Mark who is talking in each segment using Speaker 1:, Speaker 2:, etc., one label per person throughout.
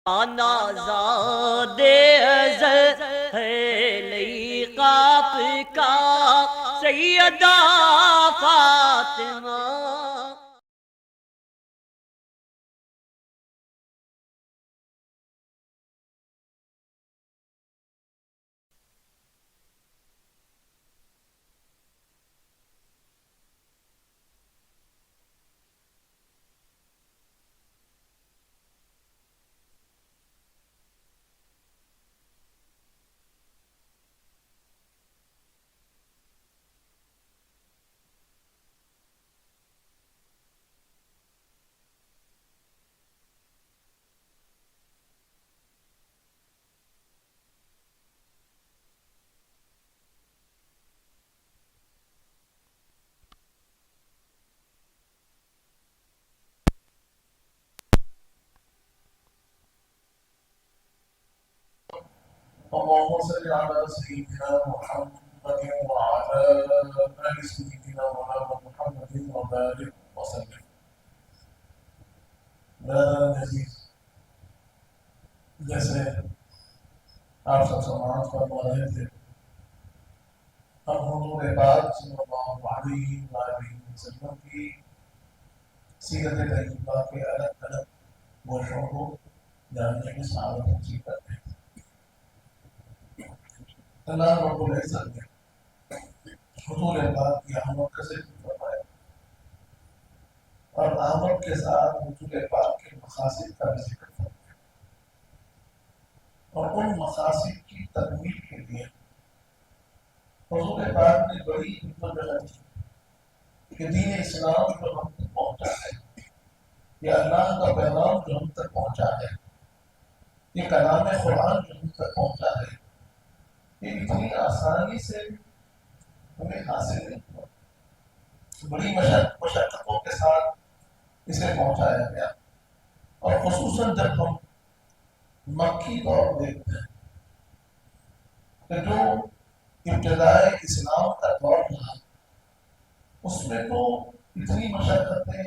Speaker 1: نازاد ازل ہے لیقاف کا سیدہ فاطمہ
Speaker 2: اللهم صل على سيدنا محمد وعلى آل سيدنا مولانا محمد وبارك وسلم. میرا عزیز، جیسے آپ سب سماعت فرما رہے تھے، ہم حضور پاک صلی اللہ علیہ وآلہ وسلم کی سیرت طیبہ کے الگ الگ گوشوں کو جاننے کی سعادت حاصل کرتے ہیں. اللہ رب العزت نے حضور پاک کی آمد کا ذکر فرمایا اور آمد کے ساتھ حضور پاک کے مقاصد کا بھی ذکر فرمایا، اور ان مقاصد کی تکمیل کے لیے حضور پاک نے بڑی ہمت کی کہ دین اسلام جو ہم تک پہنچا ہے، یہ اللہ کا پیغام جو ہم تک پہنچا ہے، یہ کلام قرآن جو ہم تک پہنچا ہے، یہ اتنی آسانی سے ہمیں حاصل نہیں ہوا. بڑی مشقتوں کے ساتھ اسے پہنچایا گیا. اور خصوصاً جب ہم مکی دور دیکھتے ہیں کہ جو ابتدائے اسلام کا دور رہا، اس میں تو اتنی مشقتیں،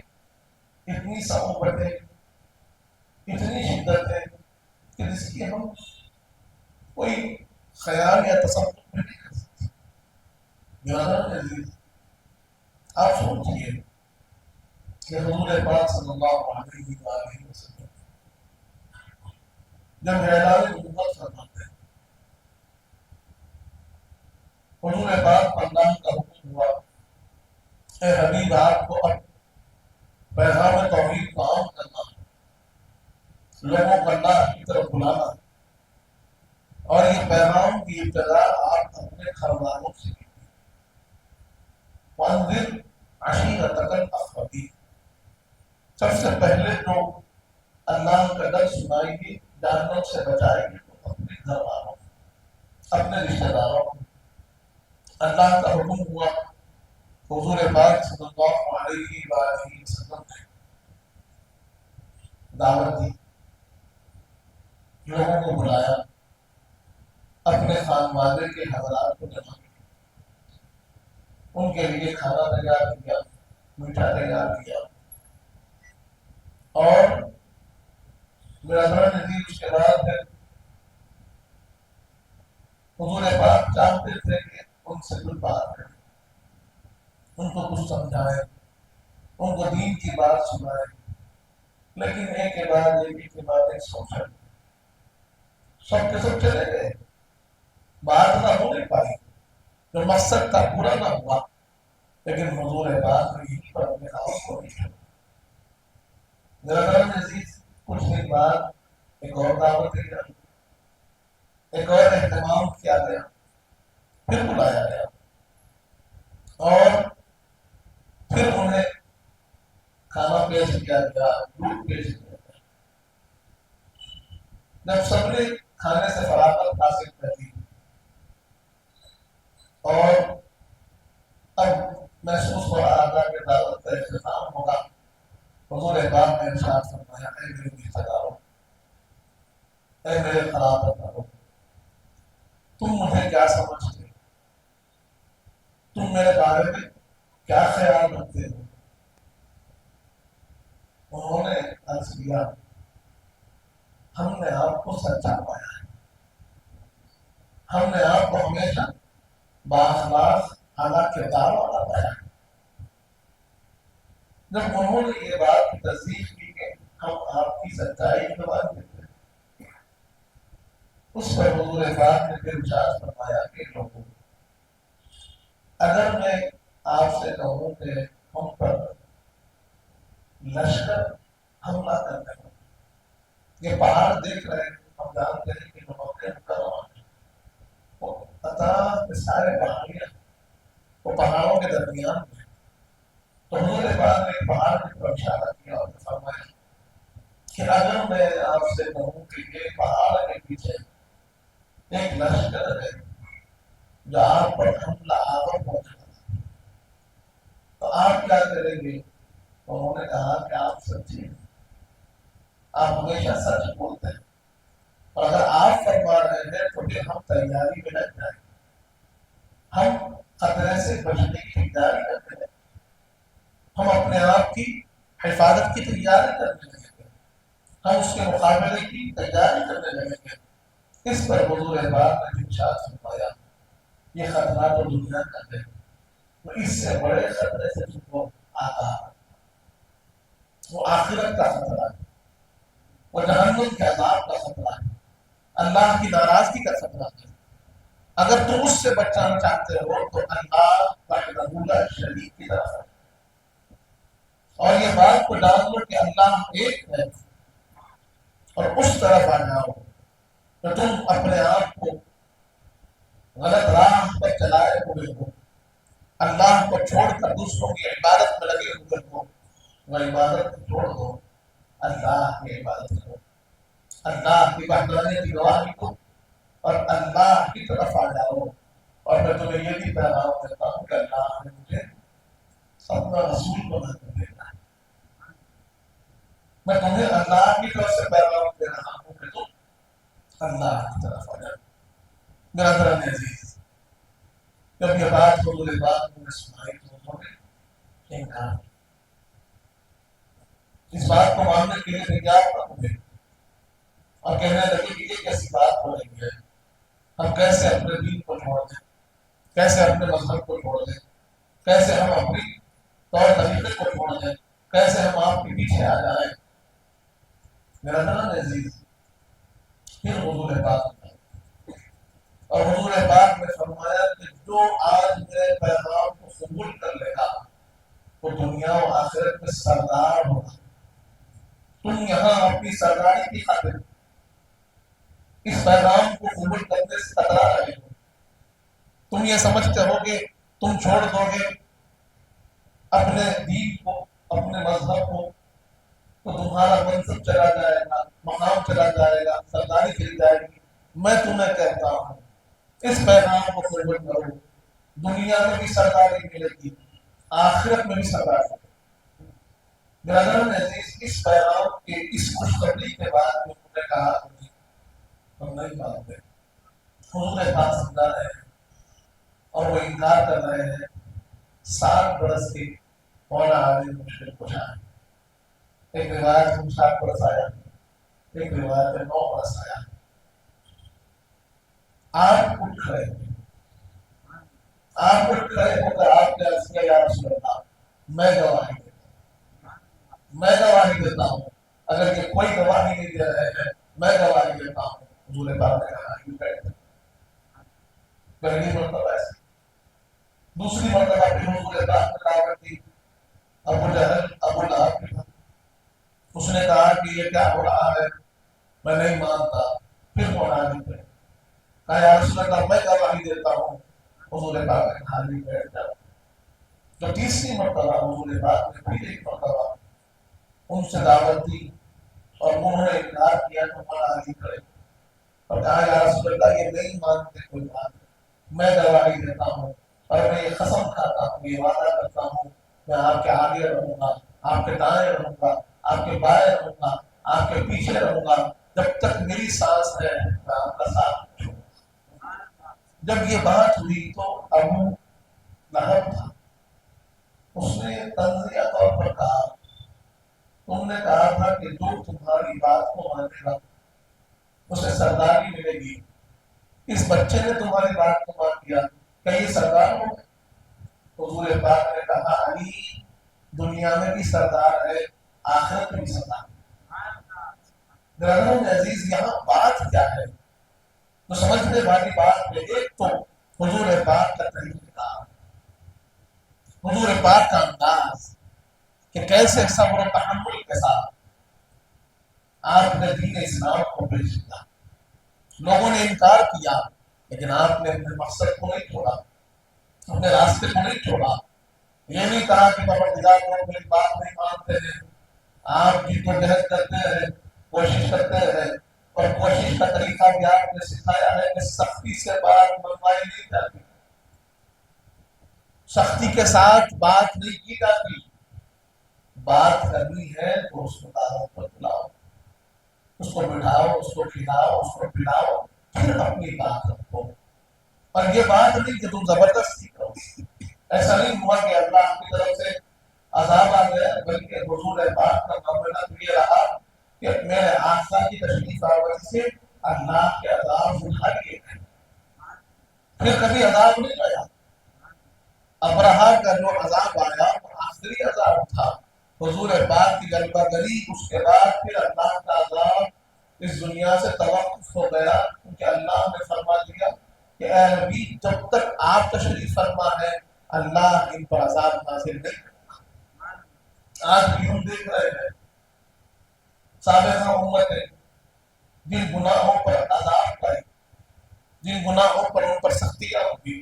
Speaker 2: اتنی صعوبتیں، اتنی شدتیں کہ جس کی ہم کوئی خیال یا تصور بھی نہیں کر سکتے. میرا عزیز، آپ سوچیے کہ حضور پاک صلی اللہ علیہ وآلہ وسلم جب اعلان نبوت فرماتے ہیں، حضور پاک پر اللہ کا حکم ہوا، اے حبیب آپ کو اب پیغام توحید کو عام کرنا، لوگوں کو اللہ کی طرف بلانا، اور یہ پیغام کی ابتدا آپ اپنے خاندانوں سے کی. وانذر عشیرتک الاقربین، سب سے پہلے جو اللہ کا ڈر سنائے گی، جہنم سے بچائے گی، تو اپنے گھر والوں، اپنے رشتہ داروں کو. اللہ کا حکم ہوا، حضور پاک صلی اللہ علیہ وآلہ وسلم نے دعوت دی، لوگوں کو بلایا، اپنے خانوادے کے حضرات کو جمع کیا، ان کے لیے کھانا تیار کیا، میٹھا تیار کیا. اور میرا برادر نے اس کے بعد حضور پاک چاہتے تھے کہ ان سے کچھ بات کریں، ان کو کچھ سمجھائیں، ان کو دین کی بات سنائیں. لیکن ایک کے بعد ایک سوچا، سب کے سب چلے گئے، بات نہ ہو نہیں پائی، جو مقصد کا پورا نہ ہوا. لیکن حضور پاک نے یہیں پر اپنے آپ کو نہیں چھوڑا. میرا عزیز، کچھ دن بعد ایک اور دعوت دی گئی، ایک اور اہتمام کیا گیا، پھر بلایا گیا، اور پھر انہیں کھانا پیش کیا گیا، دودھ پیش کیا گیا. جب سب نے کھانے سے فراغت حاصل کر لی اور اب محسوس ہو رہا تھا کہ دعوت کا اختتام ہوگا، حضور پاک نے ارشاد فرمایا، اے میرے رشتہ داروں، اے میرے قرابت داروں، تم مجھے کیا سمجھتے ہو؟ تم میرے بارے میں کیا خیال رکھتے ہو؟ انہوں نے عرض کیا، ہم نے آپ کو سچا پایا ہے، ہم نے آپ کو ہمیشہ باخلاق اعلیٰ کردار والا پایا ہے۔ جب انہوں نے یہ بات تصدیق کی کہ ہم آپ کی سچائی کے بات کرتے ہیں، اس پر حضور پاک نے پھر ارشاد فرمایا کہ لوگوں، اگر میں آپ سے کہوں کہ ہم پر لشکر حملہ کرنے کو، یہ پہاڑ دیکھ رہے ہیں، ہم جانتے ہیں کہ مکہ مکرمہ وہ اطراف میں سارے پہاڑیاں، وہ پہاڑوں کے درمیان میں، تو حضور پاک نے ایک پہاڑ کی طرف اشارہ کیا اور فرمایا کہ اگر میں آپ سے کہوں کہ یہ پہاڑ کے پیچھے ایک لشکر ہے جو آپ پر حملہ آور پہنچا، تو آپ کیا کریں گے؟ انہوں نے کہا کہ آپ سچے ہیں، آپ ہمیشہ سچ بولتے ہیں، اور اگر آپ فرما رہے ہیں تو پھر ہم تیاری میں لگ جائیں، ہم خطرے سے بچنے کی تیاری کرتے ہیں، ہم اپنے آپ کی حفاظت کی تیاری کرنے لگیں گے، ہم اس کے مقابلے کی تیاری کرنے لگیں گے۔ اس پر حضور پاک نے ارشاد فرمایا یہ خطرہ تو دنیا کا ہے، تو اس سے بڑے خطرے سے تم کو آتا ہے، وہ آخرت کا خطرہ ہے، وہ جہنم کے عذاب کا خطرہ ہے، اللہ کی ناراضگی کا خطرہ ہے۔ اگر تم اس سے بچانا چاہتے ہو تو اللہ وحدہ لا شریک کی طرف ہے، اور یہ بات کو جان لو کہ اللہ ایک ہے، اور اس طرف آ جاؤ تو تم اپنے آپ کو غلط راہ پر چلائے ہوئے ہو، اللہ کو چھوڑ کر دوسروں کی عبادت میں لگے ہوئے ہو، وہ عبادت کو چھوڑ دو، اللہ کی عبادت کرو، اللہ کی وحدانیت کی گواہی کو، اور اللہ کی طرف آ جاؤ۔ اور میں تمہیں یہ بھی پیغام دیتا ہوں کہ اللہ نے مجھے اپنا رسول بنا کر بھیجا ہے، میں تمہیں اللہ کی طرف سے پیغام دے رہا ہوں کہ تم اللہ کی طرف آ جاؤ۔ برادران عزیز، جب یہ بات حضور پاک نے سنائی تو انہوں نے انکار کیا، اس بات کو ماننے کے لیے تیار نہ ہوئے، اور کہنے لگے کہ یہ کیسی بات ہو رہی ہے، ہم کیسے اپنے دین کو چھوڑ دیں، کیسے اپنے مذہب کو چھوڑ دیں، کیسے ہم اپنی طور طریقے کو چھوڑ دیں، کیسے ہم آپ کے پیچھے آ جائیں۔ میرا نام عزیز، پھر حضور پاک نے اور حضور پاک نے فرمایا کہ جو آج میرے پیغام کو قبول کر لے گا وہ دنیا و آخرت میں سردار ہوگا۔ تم یہاں اپنی سرداری کی خاطر اس پیغام کو قبول کرنے سے کترا رہے ہو، تم یہ سمجھتے ہو کہ تم چھوڑ دو گے اپنے دین کو، اپنے مذہب کو، تو تمہارا منصب چلا جائے گا، مقام چلا جائے گا، سرداری چلی جائے گی۔ میں تمہیں کہتا ہوں اس پیغام کو قبول کرو، دنیا میں بھی سرداری ملے گی، آخرت میں بھی سرداری ملے گی۔ برادران عزیز، اس پیغام کے اس خوشخبری کے بعد انہوں نے کہا کہ ہم نہیں مانتے، حضور پاک سمجھا رہے ہیں اور وہ انکار کر رہے ہیں۔ 7 برس کی مولا علی مشکل کشا ہے، ایک روایت میں 7 برس آیا، ایک روایت میں 9 برس آیا۔ آپ اٹھ کھڑے آپ اٹھ کھڑے ہو کر آپ نے عرض کیا یا رسول اللہ، میں گواہی دیتا ہوں، میں گواہی دیتا ہوں، اگر یہ کوئی گواہی نہیں دے رہے ہیں میں گواہی دیتا ہوں۔ حضور پاک نے کہا یوں کہتے پہلی مرتبہ ایسے، دوسری مرتبہ پھر حضور پاک نے دعوت دی، ابو جہل ابو لہب کے پاس، اس نے کہا کہ یہ کیا ہو رہا ہے، میں نہیں مانتا۔ پھر مولانا نے کہا یا رسول اللہ میں گواہی دیتا ہوں۔ حضور پاک نے کہا نہیں بیٹھ جاؤ۔ تو تیسری مرتبہ حضور پاک نے پھر ایک مرتبہ ان سے دعوت دی اور انہوں نے انکار کیا تو مولانا علی کھڑے اور کہا یا رسول اللہ یہ نہیں مانتے، کوئی بات نہیں، میں گواہی دیتا ہوں اور میں یہ قسم کھاتا ہوں، یہ وعدہ کرتا ہوں، میں آپ کے آگے رہوں گا، آپ کے دائیں رہوں گا، آپ کے بائیں رہوں گا، آپ کے پیچھے رہوں گا، جب تک میری سانس ہے میں آپ کا ساتھ چھوڑوں گا۔ جب یہ بات ہوئی تو ابو لہب تھا، اس نے تنزیہ طور پر کہا تم نے کہا تھا کہ جو تمہاری بات کو مانے گا اسے سرداری ملے گی. اس بچے نے تمہاری بات کو مان لیا، کیا یہ سردار ہو؟ حضور پاک نے کہا علی دنیا میں بھی سردار ہے، آخرت میں بھی سردار ہے. برادروں عزیز یہاں بات کیا ہے تو سمجھنے والی بات ہے، ایک تو حضور پاک کا طریقہ، حضور پاک کا انداز کہ کیسے صبر و تحمل کے ساتھ آپ نے دین اسلام کو پیش کیا. لوگوں نے انکار کیا لیکن آپ نے اپنے مقصد کو نہیں چھوڑا، اپنے راستے کو نہیں چھوڑا. یہ نہیں کہا کہ پروردگار لوگ میری بات نہیں مانتے ہیں، آپ جی کو جہد کرتے رہے، کوشش کرتے رہے. اور کوشش کا طریقہ بھی آپ نے سکھایا ہے کہ سختی سے بات منوائی نہیں جاتی، سختی کے ساتھ بات نہیں کی جاتی. بات کرنی ہے تو اس کو دعوت پر بلاؤ، اس کو بٹھاؤ، اس کو کھلاؤ، اس کو پلاؤ، پھر اپنی بات رکھو. اور یہ بات نہیں کہ تم زبردستی کرو. ایسا نہیں ہوا کہ اللہ کی طرف سے عذاب آ گیا، بلکہ حضور پاک کا معاملہ یہ رہا کہ میرے آقا کی تشریف آوری سے اللہ کے عذاب اٹھا لیے گئے، پھر کبھی عذاب نہیں آیا. ابرہا کا جو عذاب آیا وہ آخری عذاب تھا، حضور پاک کی غلبہ گری. اس کے بعد پھر اللہ کا عذاب اس دنیا سے توقف ہو گیا، کیونکہ اللہ نے فرما دیا کہ اے نبی جب تک آپ تشریف فرما ہے اللہ ان پر عذاب نازل نہیں کرتا. آج بھی ہم دیکھ رہے ہیں سابقہ امتیں جن گناہوں پر عذاب پائے، جن گناہوں پر ان پر سختیاں ہوئی،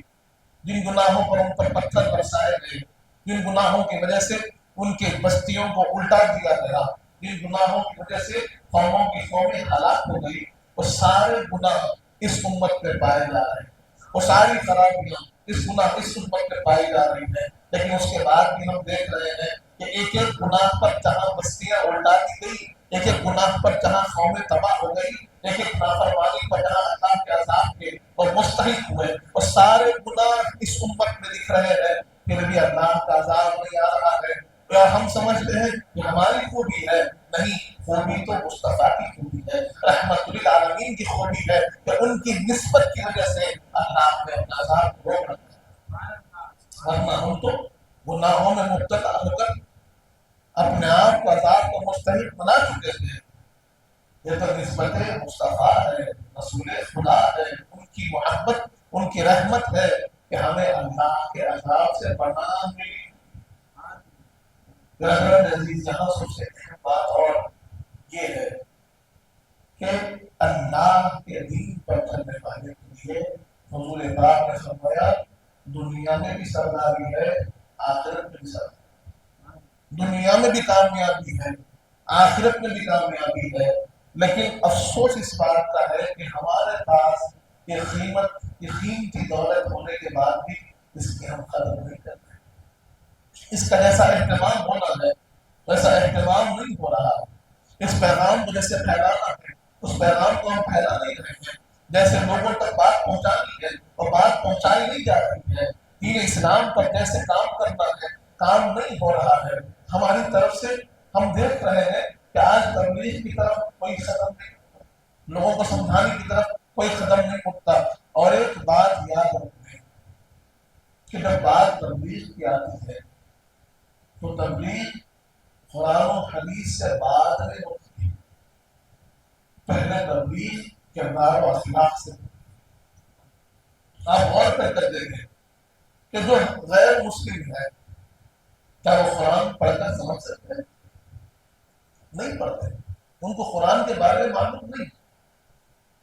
Speaker 2: جن گناہوں پر ان پر پتھر برسائے گئے، جن گناہوں کی وجہ سے ان کے بستیوں کو الٹا دیا گیا، جن گناہوں کی وجہ سے قوموں کی قومیں ہلاک ہو گئی، وہ سارے گناہ اس امت میں پائے جا رہے ہیں، وہ ساری خرابیاں اس امت میں پائی جا رہی ہیں. لیکن اس کے بعد بھی ہم دیکھ رہے ہیں کہ ایک ایک گناہ پر جہاں بستیاں الٹا دی گئی، ایک ایک گناہ پر جہاں قومیں تباہ ہو گئی، ایک ایک نافرمانی پر جہاں اللہ کے عذاب کے اور مستحق ہوئے، اور سارے گناہ اس امت میں دکھ رہے ہیں، پھر بھی اللہ کا عذاب نہیں آ رہا ہے. کیا ہم سمجھتے ہیں کہ ہماری خوبی ہے؟ نہیں، خوبی تو مصطفیٰ کی خوبی ہے، رحمت للعالمین کی خوبی ہے کہ ان کی نسبت کی وجہ سے اللہ نے اپنا عذاب روک رکھا ہے. ورنہ ہم تو گناہوں میں مبتلا ہو کر اپنے آپ کو عذاب کو مستحق بنا چکے تھے. یہ تو نسبت مصطفیٰ ہے، رسول خدا ہے، ان کی محبت، ان کی رحمت ہے کہ ہمیں اللہ کے عذاب سے پناہ ملی. یہاں سب سے اہم بات اور یہ ہے کہ اللہ کے دین پر چلنے والے کے لیے حضور پاک نے فرمایا دنیا میں بھی سرداری ہے، آخرت میں بھی سرداری. دنیا میں بھی کامیابی ہے، آخرت میں بھی کامیابی ہے. لیکن افسوس اس بات کا ہے کہ ہمارے پاس یہ قیمتی دولت ہونے کے بعد بھی اس کی ہم قدر نہیں کرتے. اس کا جیسا اہتمام ہونا ہے ویسا اہتمام نہیں ہو رہا. اس پیغام کو جیسے پھیلانا ہے اس پیغام کو ہم پھیلا نہیں رہے ہیں. جیسے لوگوں تک بات پہنچانی ہے اور بات پہنچائی نہیں جا رہی ہے. دین اسلام پر جیسے کام کرنا ہے کام نہیں ہو رہا ہے. ہماری طرف سے ہم دیکھ رہے ہیں کہ آج تبلیغ کی طرف کوئی قدم نہیں اٹھتا، لوگوں کو سمجھانے کی طرف کوئی قدم نہیں اٹھتا. اور ایک بات یاد رکھیں کہ جب بات تبلیغ کی آتی ہے تو تبلیغ قرآن و حدیث سے بات نہیں ہوتی، پہلے تبلیغ کردار و اخلاق سے. آپ غور کر دیکھیں کہ جو غیر مسلم ہے کیا وہ قرآن پڑھ کر سمجھ سکتے ہیں؟ نہیں پڑھتے. ان کو قرآن کے بارے میں معلوم نہیں،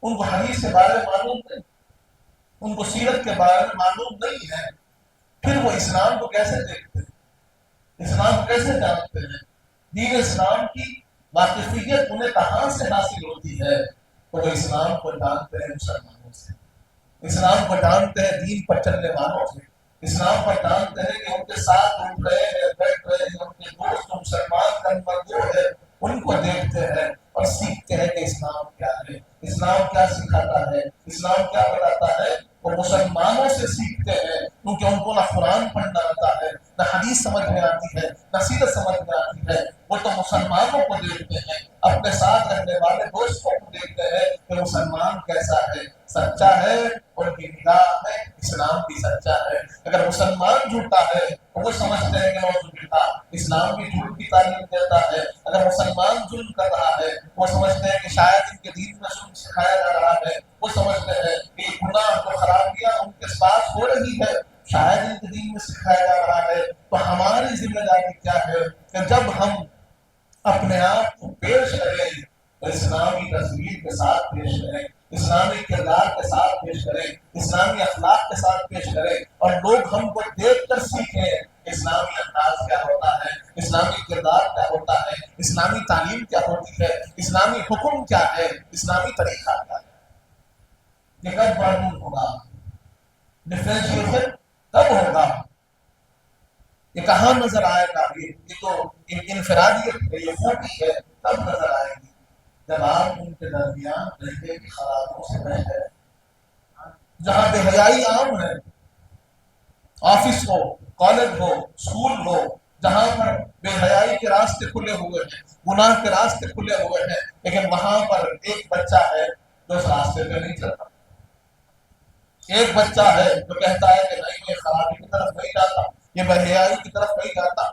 Speaker 2: ان کو حدیث کے بارے میں معلوم نہیں، ان کو سیرت کے بارے میں معلوم نہیں ہے. پھر وہ اسلام کو کیسے دیکھتے ہیں، اسلام کو کیسے جانتے ہیں؟ دین اسلام کی واقفیت انہیں کہاں سے حاصل ہوتی ہے؟ تو وہ اسلام کو جانتے ہیں مسلمانوں سے، اسلام کو جانتے ہیں دین پر چلنے والوں سے، اسلام پر جانتے ہیں کہ ان کے ساتھ اٹھ رہے ہیں، بیٹھ رہے ہیں، ان کے دوست مسلمان کنورٹر ہے، ان کو دیکھتے ہیں اور سیکھتے ہیں کہ اسلام کیا ہے، اسلام کیا سکھاتا ہے، اسلام کیا بتاتا ہے. وہ مسلمانوں سے سیکھتے ہیں کیونکہ ان کو نہ قرآن پڑھنا آتا ہے، نہ حدیث سمجھ میں آتی ہے، نہ سیرت سمجھ میں آتی ہے. وہ تو مسلمانوں کو دیکھتے ہیں، اپنے ساتھ رہنے والے دوستوں کو دیکھتے ہیں کہ مسلمان کیسا ہے، سچا ہے، ان کی نگاہ میں اسلام بھی سچا ہے۔ اگر مسلمان جھوٹا ہے تو وہ سمجھتے ہیں کہ نعوذ باللہ اسلام بھی جھوٹ کی تعلیم دیتا ہے۔ اگر مسلمان ظلم کر رہا ہے وہ سمجھتے ہیں کہ شاید ان کے دین میں ظلم سکھایا جا رہا ہے، وہ سمجھتے ہیں کہ گناہ کو خرابیاں ان کے ساتھ ہو رہی ہے، شاید ان کے دین میں سکھایا جا رہا ہے۔ تو ہماری ذمہ داری کیا ہے کہ جب ہم اپنے آپ کو پیش کریں تو اسلامی تصویر کے ساتھ پیش کریں، اسلامی کردار کے ساتھ پیش کریں، اسلامی اخلاق کے ساتھ پیش کریں، اور لوگ ہم کو دیکھ کر سیکھیں اسلامی انداز کیا ہوتا ہے، اسلامی کردار کیا ہوتا ہے، اسلامی تعلیم کیا ہوتی ہے، اسلامی حکم کیا ہے، اسلامی طریقہ کیا ہے۔ یہ کب معلوم ہوگا؟ ڈفرینشیشن کب ہوگا؟ یہ کہاں نظر آئے گا؟ یہ تو انفرادیت ہے، یہ خوبی ہے، تب نظر آئے گی جب آپ ان کے درمیان رہتے کی خرابوں سے بچ گئے۔ جہاں بے حیائی عام ہے، آفس ہو، کالج ہو، اسکول ہو، جہاں پر بے حیائی کے راستے کھلے ہوئے ہیں، گناہ کے راستے کھلے ہوئے ہیں، لیکن وہاں پر ایک بچہ ہے جو اس راستے پہ نہیں چلتا، ایک بچہ ہے جو کہتا ہے کہ نہیں میں خرابی کی طرف نہیں جاتا، یہ بے حیائی کی طرف نہیں جاتا،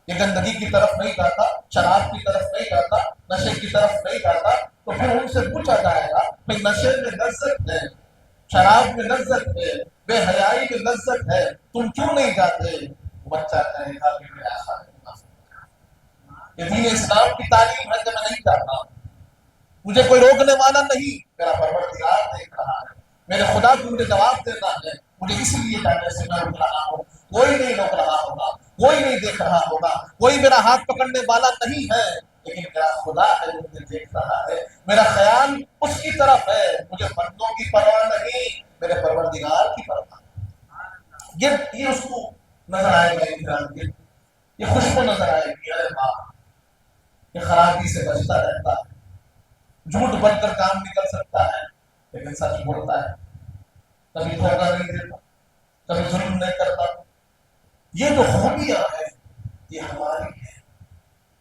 Speaker 2: یہ گندگی کی طرف نہیں جاتا، شراب کی طرف نہیں جاتا، نشے کی طرف نہیں جاتا، تو پھر ان سے پوچھا جائے گا کہ نشے میں لذت ہے، شراب میں لذت ہے، بے حیائی میں لذت ہے، تم کیوں نہیں جاتے؟ بچہ کہے گا کہ میرا یہ دین اسلام کی تعلیم ہے کہ میں نہیں جاتا، مجھے کوئی روکنے والا نہیں، میرا پروردگار دیکھ رہا ہے، میرے خدا کو مجھے جواب دینا ہے، مجھے اس لیے جانے سے میں روک رہا ہوں، کوئی نہیں روک رہا ہوگا، کوئی نہیں دیکھ رہا ہوگا، کوئی میرا ہاتھ پکڑنے والا نہیں ہے، لیکن میرا خدا ہے جو مجھے دیکھ رہا ہے، میرا خیال اس کی طرف ہے، مجھے بندوں کی پرواہ نہیں، میرے پروردگار کی پرواہ۔ یہ اس کو نظر آئے گا انسان کے، یہ خوشبو نظر آئے گی، ارے واہ یہ خرابی سے بچتا رہتا ہے، جھوٹ بن کر کام نکل سکتا ہے لیکن سچ بولتا ہے، کبھی دھوکہ نہیں دیتا، کبھی ظلم نہیں کرتا۔ یہ جو خوبیاں ہیں یہ ہماری ہے،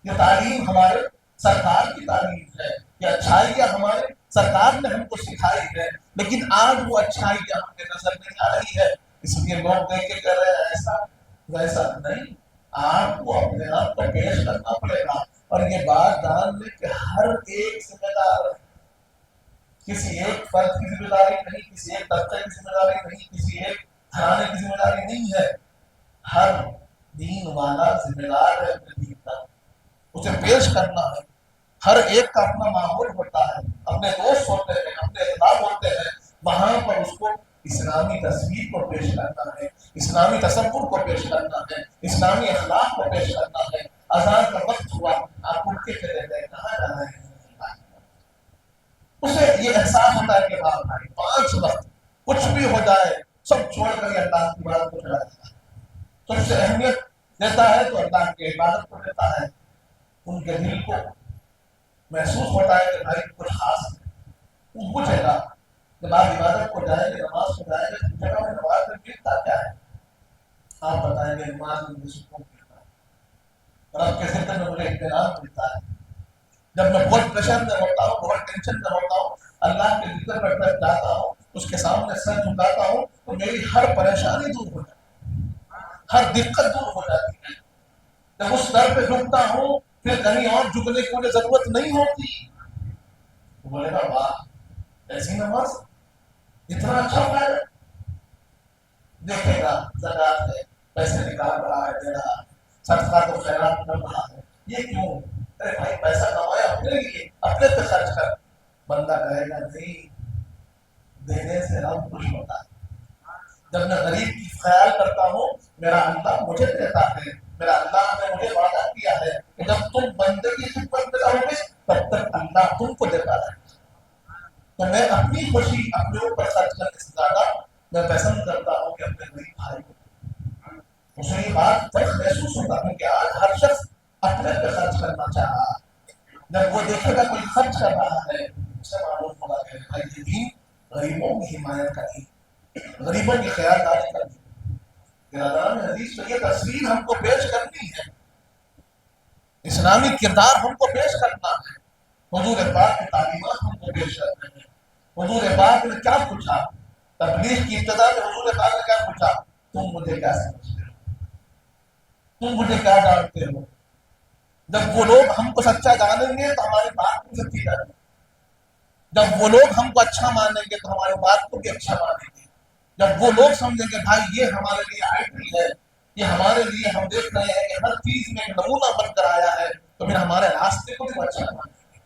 Speaker 2: یہ تعلیم ہمارے سرکار کی تعلیم ہے، یہ اچھائیاں ہمارے سرکار نے ہم کو سکھائی ہے، لیکن آج وہ اچھائیاں ہم کے نظر نہیں آ رہی ہے، اس لیے لوگ دیکھ کے کہہ رہے ہیں ایسا ویسا نہیں۔ آپ کو اپنے آپ کو پیش کرنا پڑے گا، اور یہ بات جان لیں کہ ہر ایک ذمہ دار ہے، کسی ایک فرد کی ذمہ داری نہیں، کسی ایک طبقے کی ذمہ داری نہیں، کسی ایک گھرانے کی ذمہ داری نہیں ہے، ہر دین والا ذمہ دار ہے اپنے دین کا، اسے پیش کرنا ہے۔ ہر ایک کا اپنا ماحول ہوتا ہے، اپنے دوست ہوتے ہیں، اپنے احباب ہوتے ہیں، وہاں پر اس کو اسلامی تصویر کو پیش کرنا ہے، اسلامی تصور کو پیش کرنا ہے، اسلامی اخلاق کو پیش کرنا ہے۔ اذان کا وقت ہوا، آپ اٹھ کے چلے گئے، کہاں جا رہے ہیں؟ اسے یہ احساس ہوتا ہے کہ ہاں بھائی 5 وقت کچھ بھی ہو جائے سب چھوڑ کر یہ اللہ کی بات کو چلا جاتا ہے، تو اس سے اہمیت دیتا ہے تو اللہ کی عبادت کو دیتا ہے، ان کے دل کو محسوس ہوتا ہے کہ بھائی کچھ خاص ہے، وہ پوچھے گا جب آپ عبادت کو جائیں گے، نماز کو جائیں گے، پوچھے گا نماز میں ملتا کیا ہے؟ آپ بتائیں گے نماز میں مجھے سکون ملتا ہے، رب کے ذکر میں مجھے اطمینان ملتا ہے، جب میں بہت پریشر میں ہوتا ہوں، بہت ٹینشن میں ہوتا ہوں، اللہ کے ذکر میں بیٹھ جاتا ہوں، اس کے سامنے سر جھکاتا ہوں تو میری ہر پریشانی دور ہو جاتی ہے، ہر دقت دور ہو جاتی ہے۔ جب اس در پہ جھکتا ہوں پھر کہیں اور جھکنے کی مجھے ضرورت نہیں ہوتی۔ تو بولے گا واہ ایسی نماز، اتنا اچھا فائدہ، دیکھے گا زکات ہے، پیسے نکال رہا ہے، دے رہا ہے، صدقہ تو خیرات کر رہا ہے، یہ کیوں؟ ارے بھائی پیسہ کمایا اپنے لیے، اپنے پہ خرچ کر۔ بندہ کہے گا نہیں، دینے سے رب خوش ہوتا ہے، جب میں غریب کی خیال کرتا ہوں میرا اللہ مجھے دیتا ہے، میرا اللہ نے مجھے وعدہ کیا ہے کہ جب تم بندے کی خدمت میں رہو گے تب تک اللہ تم کو دیتا رہے گا، تو میں اپنی خوشی اپنے اوپر خرچ کرنے سے زیادہ میں پسند کرتا ہوں کہ اپنے غریب بھائی کو، اسے یہ بات فرق محسوس ہوتا ہے کہ آج ہر شخص اپنے پہ خرچ کرنا چاہا، جب وہ دیکھے گا کوئی خرچ کر رہا ہے اسے معلوم ہوگا کہ بھائی یہ دین غریبوں کی حمایت کا دین، غریبوں کی خیالداری کا دین۔ برادران حدیث تو یہ تصویر ہم کو پیش کرنی ہے، اسلامی کردار ہم کو پیش کرنا ہے، حضور پاک کی تعلیمات ہم کو پیش کرنے ہیں۔ حضور پاک نے کیا پوچھا؟ تبلیغ کی ابتدا میں حضور پاک نے کیا پوچھا؟ تم مجھے کیا سمجھتے ہو؟ تم مجھے کیا جانتے ہو؟ جب وہ لوگ ہم کو سچا جانیں گے تو ہماری بات بھی سچی جانیں گے، جب وہ لوگ ہم کو اچھا مانیں گے تو ہماری بات کو بھی اچھا مانیں گے، جب وہ لوگ سمجھیں گے بھائی یہ ہمارے لیے آئیڈل ہے، یہ ہمارے لیے ہم دیکھ رہے ہیں کہ ہر چیز میں ایک نمونہ بن کر آیا ہے، تو پھر ہمارے راستے کو بھی اچھا مانیں گے،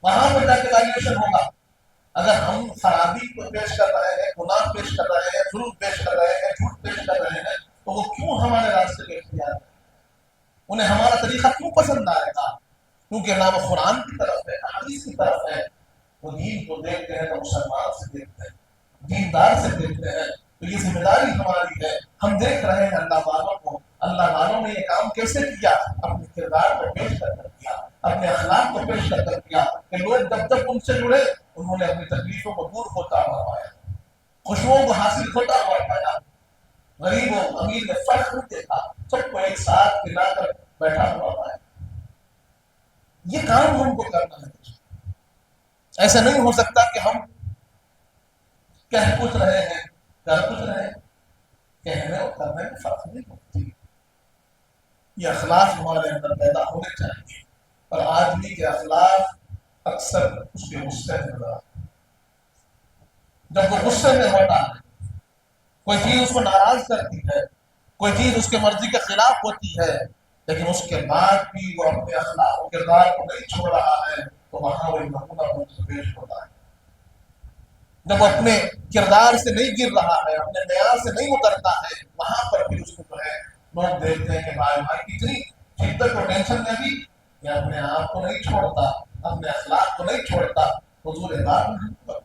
Speaker 2: وہاں پر جا کے ویلیویشن ہوگا۔ اگر ہم خرابی کو پیش کر رہے ہیں، گناہ پیش کر رہے ہیں، ظلم پیش کر رہے ہیں، جھوٹ پیش کر رہے ہیں، تو وہ کیوں ہمارے راستے پہ اختیار ہے؟ انہیں ہمارا طریقہ کیوں پسند آئے گا؟ کیونکہ نہ وہ قرآن کی طرف ہے نہ حدیث کی طرف ہے۔ وہ دین کو دیکھتے ہیں تو مسلمان سے دیکھتے ہیں، دیندار سے دیکھتے ہیں، تو یہ ذمہ داری ہماری ہے۔ ہم دیکھ رہے ہیں اللہ والوں کو، اللہ والوں نے یہ کام کیسے کیا؟ اپنے کردار کو پیش کر کر کیا، اپنے اخلاق کو پیش کر کر کیا، کہ لوگ جب جب ان سے جڑے انہوں نے اپنی تکلیفوں کو دور ہوتا ہوا پایا، خوشبوؤں کو حاصل ہوتا ہوا پایا، غریب و امیر نے فرق نہیں دیکھا، سب کو ایک ساتھ ملا کر بیٹھا ہوا پایا۔ یہ کام ہم کو کرنا ہے۔ ایسا نہیں ہو سکتا کہ ہم کہہ کچھ رہے ہیں کر کچھ رہے ہیں، کہنے اور کرنے میں فرق نہیں ہوتی۔ یہ اخلاق ہمارے اندر پیدا ہونے چاہیے، اور آدمی کے اخلاق اکثر اس کے غصے میں نظر آتے ہیں۔ جب وہ غصے میں ہوتا ہے، کوئی چیز اس کو ناراض کرتی ہے، کوئی چیز اس کے مرضی کے خلاف ہوتی ہے، لیکن اس کے بعد بھی وہ اپنے اخلاق و کردار کو نہیں چھوڑ رہا ہے، تو وہاں وہ نمونہ بن کر پیش ہوتا ہے۔ جب وہ اپنے کردار سے نہیں گر رہا ہے، اپنے معیار سے نہیں اترتا ہے، وہاں پر پھر اس کو جو ہے لوگ دیکھتے ہیں کہ بھائی کتنی شدت اور ٹینشن میں بھی یہ اپنے آپ کو نہیں چھوڑتا، اپنے اخلاق کو نہیں چھوڑتا۔ حضور پاک نہیں چھوڑتا۔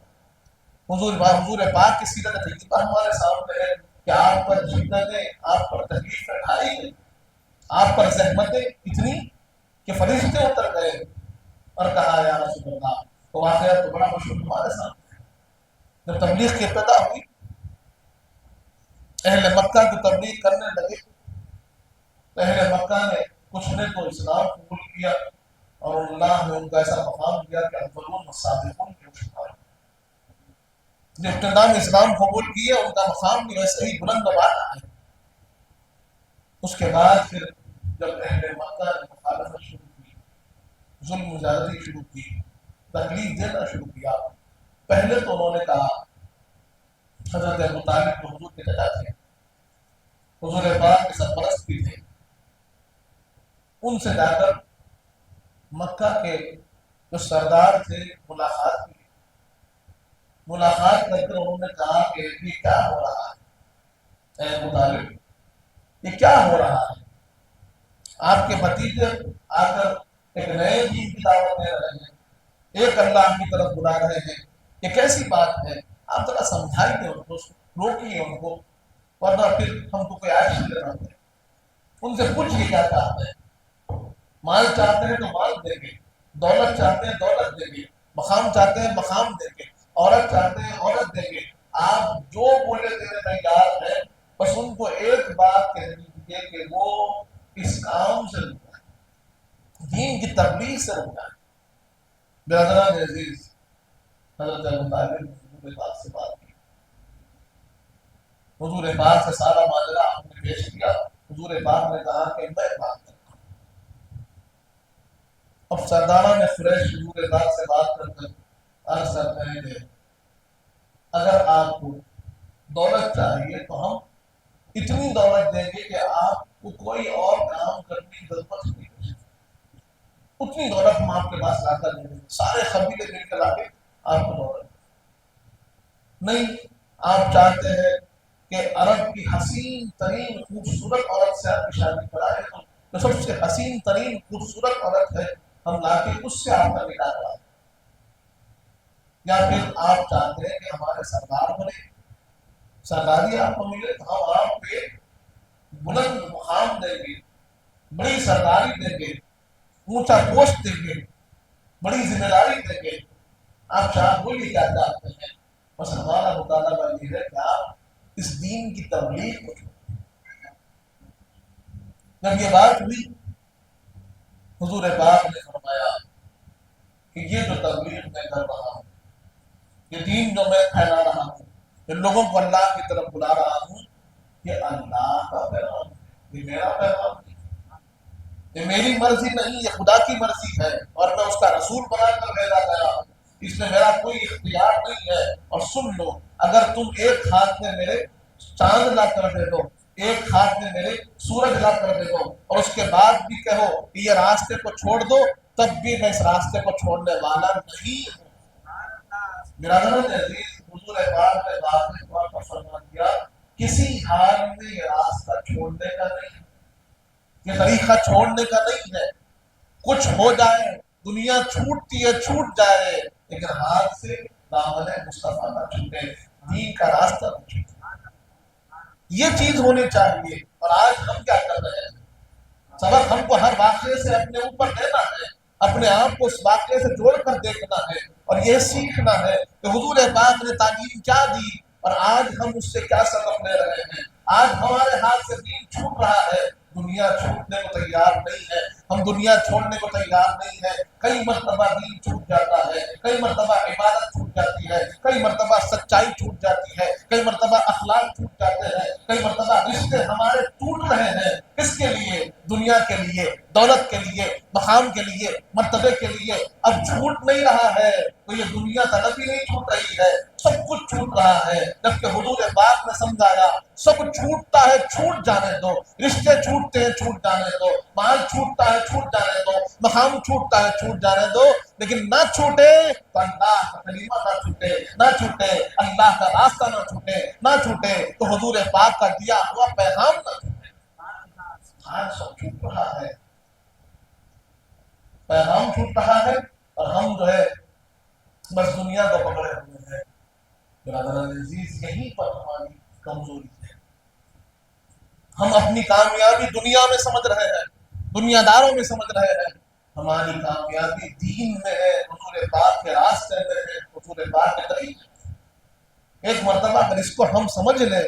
Speaker 2: حضور پاک کی سیرت طیبہ ہمارے سامنے ہے کہ آپ پر شدتیں، آپ پر تکلیفیں اٹھائی گئی، آپ پر زحمتیں اتنی کہ فرشتے اتر گئے اور کہا یا رسول اللہ۔ تو واقعہ تو بڑا مشہور ہمارے سامنے ہے۔ جب تبلیغ کی ابتدا ہوئی، اہل مکہ کی تبلیغ کرنے لگے، تو اہل مکہ نے کچھ نے تو اسلام قبول کیا، اور اللہ نے ان کا ایسا مقام دیا کہ اولون والسابقون کے شمار جو ابتدا میں اسلام قبول کیے ان کا مقام بھی ویسے ہی بلند و بالا ہے۔ اس کے بعد پھر جب اہل مکہ نے مخالفت شروع کی، ظلم و زیادتی شروع کی، تکلیف دینا شروع کیا، پہلے تو انہوں نے کہا، حضرت ابو طالب جو حضور کے چچا تھے، حضور پاک کے سرپرست بھی تھے، ان سے جا کر مکہ کے جو سردار تھے ملاقات کی، ملاقات کر کے انہوں نے کہا کہ یہ کیا ہو رہا ہے؟ اے ابو طالب، یہ کیا ہو رہا ہے؟ آپ کے بھتیجے آ کر ایک نئے دین کی دعوت دے رہے ہیں، ایک اللہ کی طرف بلا رہے ہیں، یہ کیسی بات ہے؟ آپ ذرا سمجھائیے ان کو، روکیے ان کو، ورنہ پھر ہم کو کوئی ایکشن لینا ہے۔ ان سے پوچھئے کیا چاہتے ہیں؟ مال چاہتے ہیں تو مال دیں گے، دولت چاہتے ہیں دولت دیں گے، مقام چاہتے ہیں مقام دیں گے، عورت چاہتے ہیں عورت دیں گے، آپ جو بولے دینے تیار ہیں، بس ان کو ایک بات کہہ دیجیے کہ وہ اس کام سے رک جائے، دین کی تبلیغ سے رک جائے۔ برادران عزیز، حضرت ابو طالب نے حضور پاک سے بات کی، حضور پاک سے سارا ماجرا ہم نے پیش کیا۔ حضور پاک نے کہا کہ میں بات کرتا ہوں۔ اب سرداران قریش حضور پاک سے بات کر کر عرض کرتے ہیں کہ اگر آپ کو دولت چاہیے تو ہم اتنی دولت دیں گے کہ آپ کو کوئی اور کام کرنے کی ضرورت نہیں ہے، اتنی دولت ہم آپ کے پاس لا کر دیں گے، سارے قبیلے مل کر لا کے آپ کو دولت نہیں۔ آپ چاہتے ہیں کہ عرب کی حسین ترین خوبصورت عورت سے آپ کی شادی کرائے، تو جو سب سے حسین ترین خوبصورت عورت ہے ہم لا کے اس سے آپ کا نکاح کرائیں، یا پھر آپ چاہتے ہیں کہ ہمارے سردار بنے، سرداری آپ کو ملے، تو ہم آپ کے بلند مقام دیں گے، بڑی سرداری دیں گے، اونچا پوسٹ دیں گے، بڑی ذمہ داری دیں گے۔ آپ چاہ بولیے کیا چاہتے ہیں؟ بس ہمارا مطالبہ یہ ہے کہ آپ اس دین کی تبلیغ کو چھوڑیں۔ جب یہ بات ہوئی، حضور پاک نے فرمایا کہ یہ جو تبلیغ میں کر رہا ہوں یہ دین جو میں پھیلا رہا ہوں، ان لوگوں کو اللہ کی طرف بلا رہا ہوں، یہ اللہ کا پیغام ہے، یہ میرا پیغام نہیں، یہ میری مرضی نہیں، یہ خدا کی مرضی ہے، اور میں اس کا رسول بنا کر بھیجا گیا ہوں، اس میں میرا کوئی اختیار نہیں ہے۔ اور سن لو، اگر تم ایک ہاتھ میں میرے چاند لا کر دے دو، ایک ہاتھ میں میرے سورج لا کر دے دو، اور اس کے بعد بھی کہو کہ یہ راستے کو چھوڑ دو، تب بھی میں اس راستے کو چھوڑنے والا نہیں ہوں۔ برادران عزیز، حضور پاک نے واضح طور پر فرما دیا، کسی حال میں یہ راستہ چھوڑنے کا نہیں ہے، یہ طریقہ چھوڑنے کا نہیں ہے۔ کچھ ہو جائے، دنیا چھوٹتی ہے، چھوٹ جائے، لیکن ہاتھ سے دامن مصطفیٰ نہ چھوٹے، دین کا راستہ نہ چھوٹے، یہ چیز ہونی چاہیے۔ اور آج ہم کیا کر رہے ہیں؟ سبق ہم کو ہر واقعے سے اپنے اوپر لینا ہے، اپنے آپ کو اس واقعے سے جوڑ کر دیکھنا ہے، اور یہ سیکھنا ہے کہ حضور پاک نے تعلیم کیا دی، اور آج ہم اس سے کیا سبق لے رہے ہیں۔ آج ہمارے ہاتھ سے دین چھوٹ رہا ہے، دنیا چھوٹنے کو تیار نہیں ہے، ہم دنیا چھوڑنے کو تیار نہیں ہے۔ کئی مرتبہ دین چھوٹ جاتا ہے، کئی مرتبہ عبادت چھوٹ جاتی ہے، کئی مرتبہ سچائی چھوٹ جاتی ہے، کئی مرتبہ اخلاق چھوٹ جاتے ہیں، کئی مرتبہ رشتے ہمارے ٹوٹ رہے ہیں۔ کس کے لیے؟ دنیا کے لیے، دولت کے لیے، مقام کے لیے، مرتبے کے لیے۔ اب چھوٹ نہیں رہا ہے تو یہ دنیا طلب ہی نہیں چھوٹ رہی ہے، سب کچھ چھوٹ رہا ہے۔ جبکہ حضور پاک نے سمجھایا سب چھوٹتا ہے، چھوٹ جانے دو، رشتے چھوٹتے ہیں، چھوٹ جانے دو، مال چھوٹتا ہے، چھوٹ جانے دو، مقام چھوٹتا ہے، چھوٹ جانے دو، لیکن نہ چھوٹے تو اللہ کا کلمہ نہ چھوٹے، نہ چھوٹے اللہ کا راستہ نہ چھوٹے، نہ چھوٹے تو حضور پاک کا دیا ہوا پیغام نہ چھوٹے۔ آج سب چھوٹ رہا ہے، پیغام چھوٹ رہا ہے، اور ہم جو ہے بس دنیا کو پکڑے ہوئے ہیں۔ برادران عزیز، یہیں پر ہماری کمزوری ہے، ہم اپنی کامیابی دنیا میں سمجھ رہے ہیں، دنیا داروں میں سمجھ رہے ہیں، ہماری کامیابی دین میں ہے، حضور پاک کے راستے میں ہے، حضور پاک کے طریقے میں۔ ایک مرتبہ اگر اس کو ہم سمجھ لیں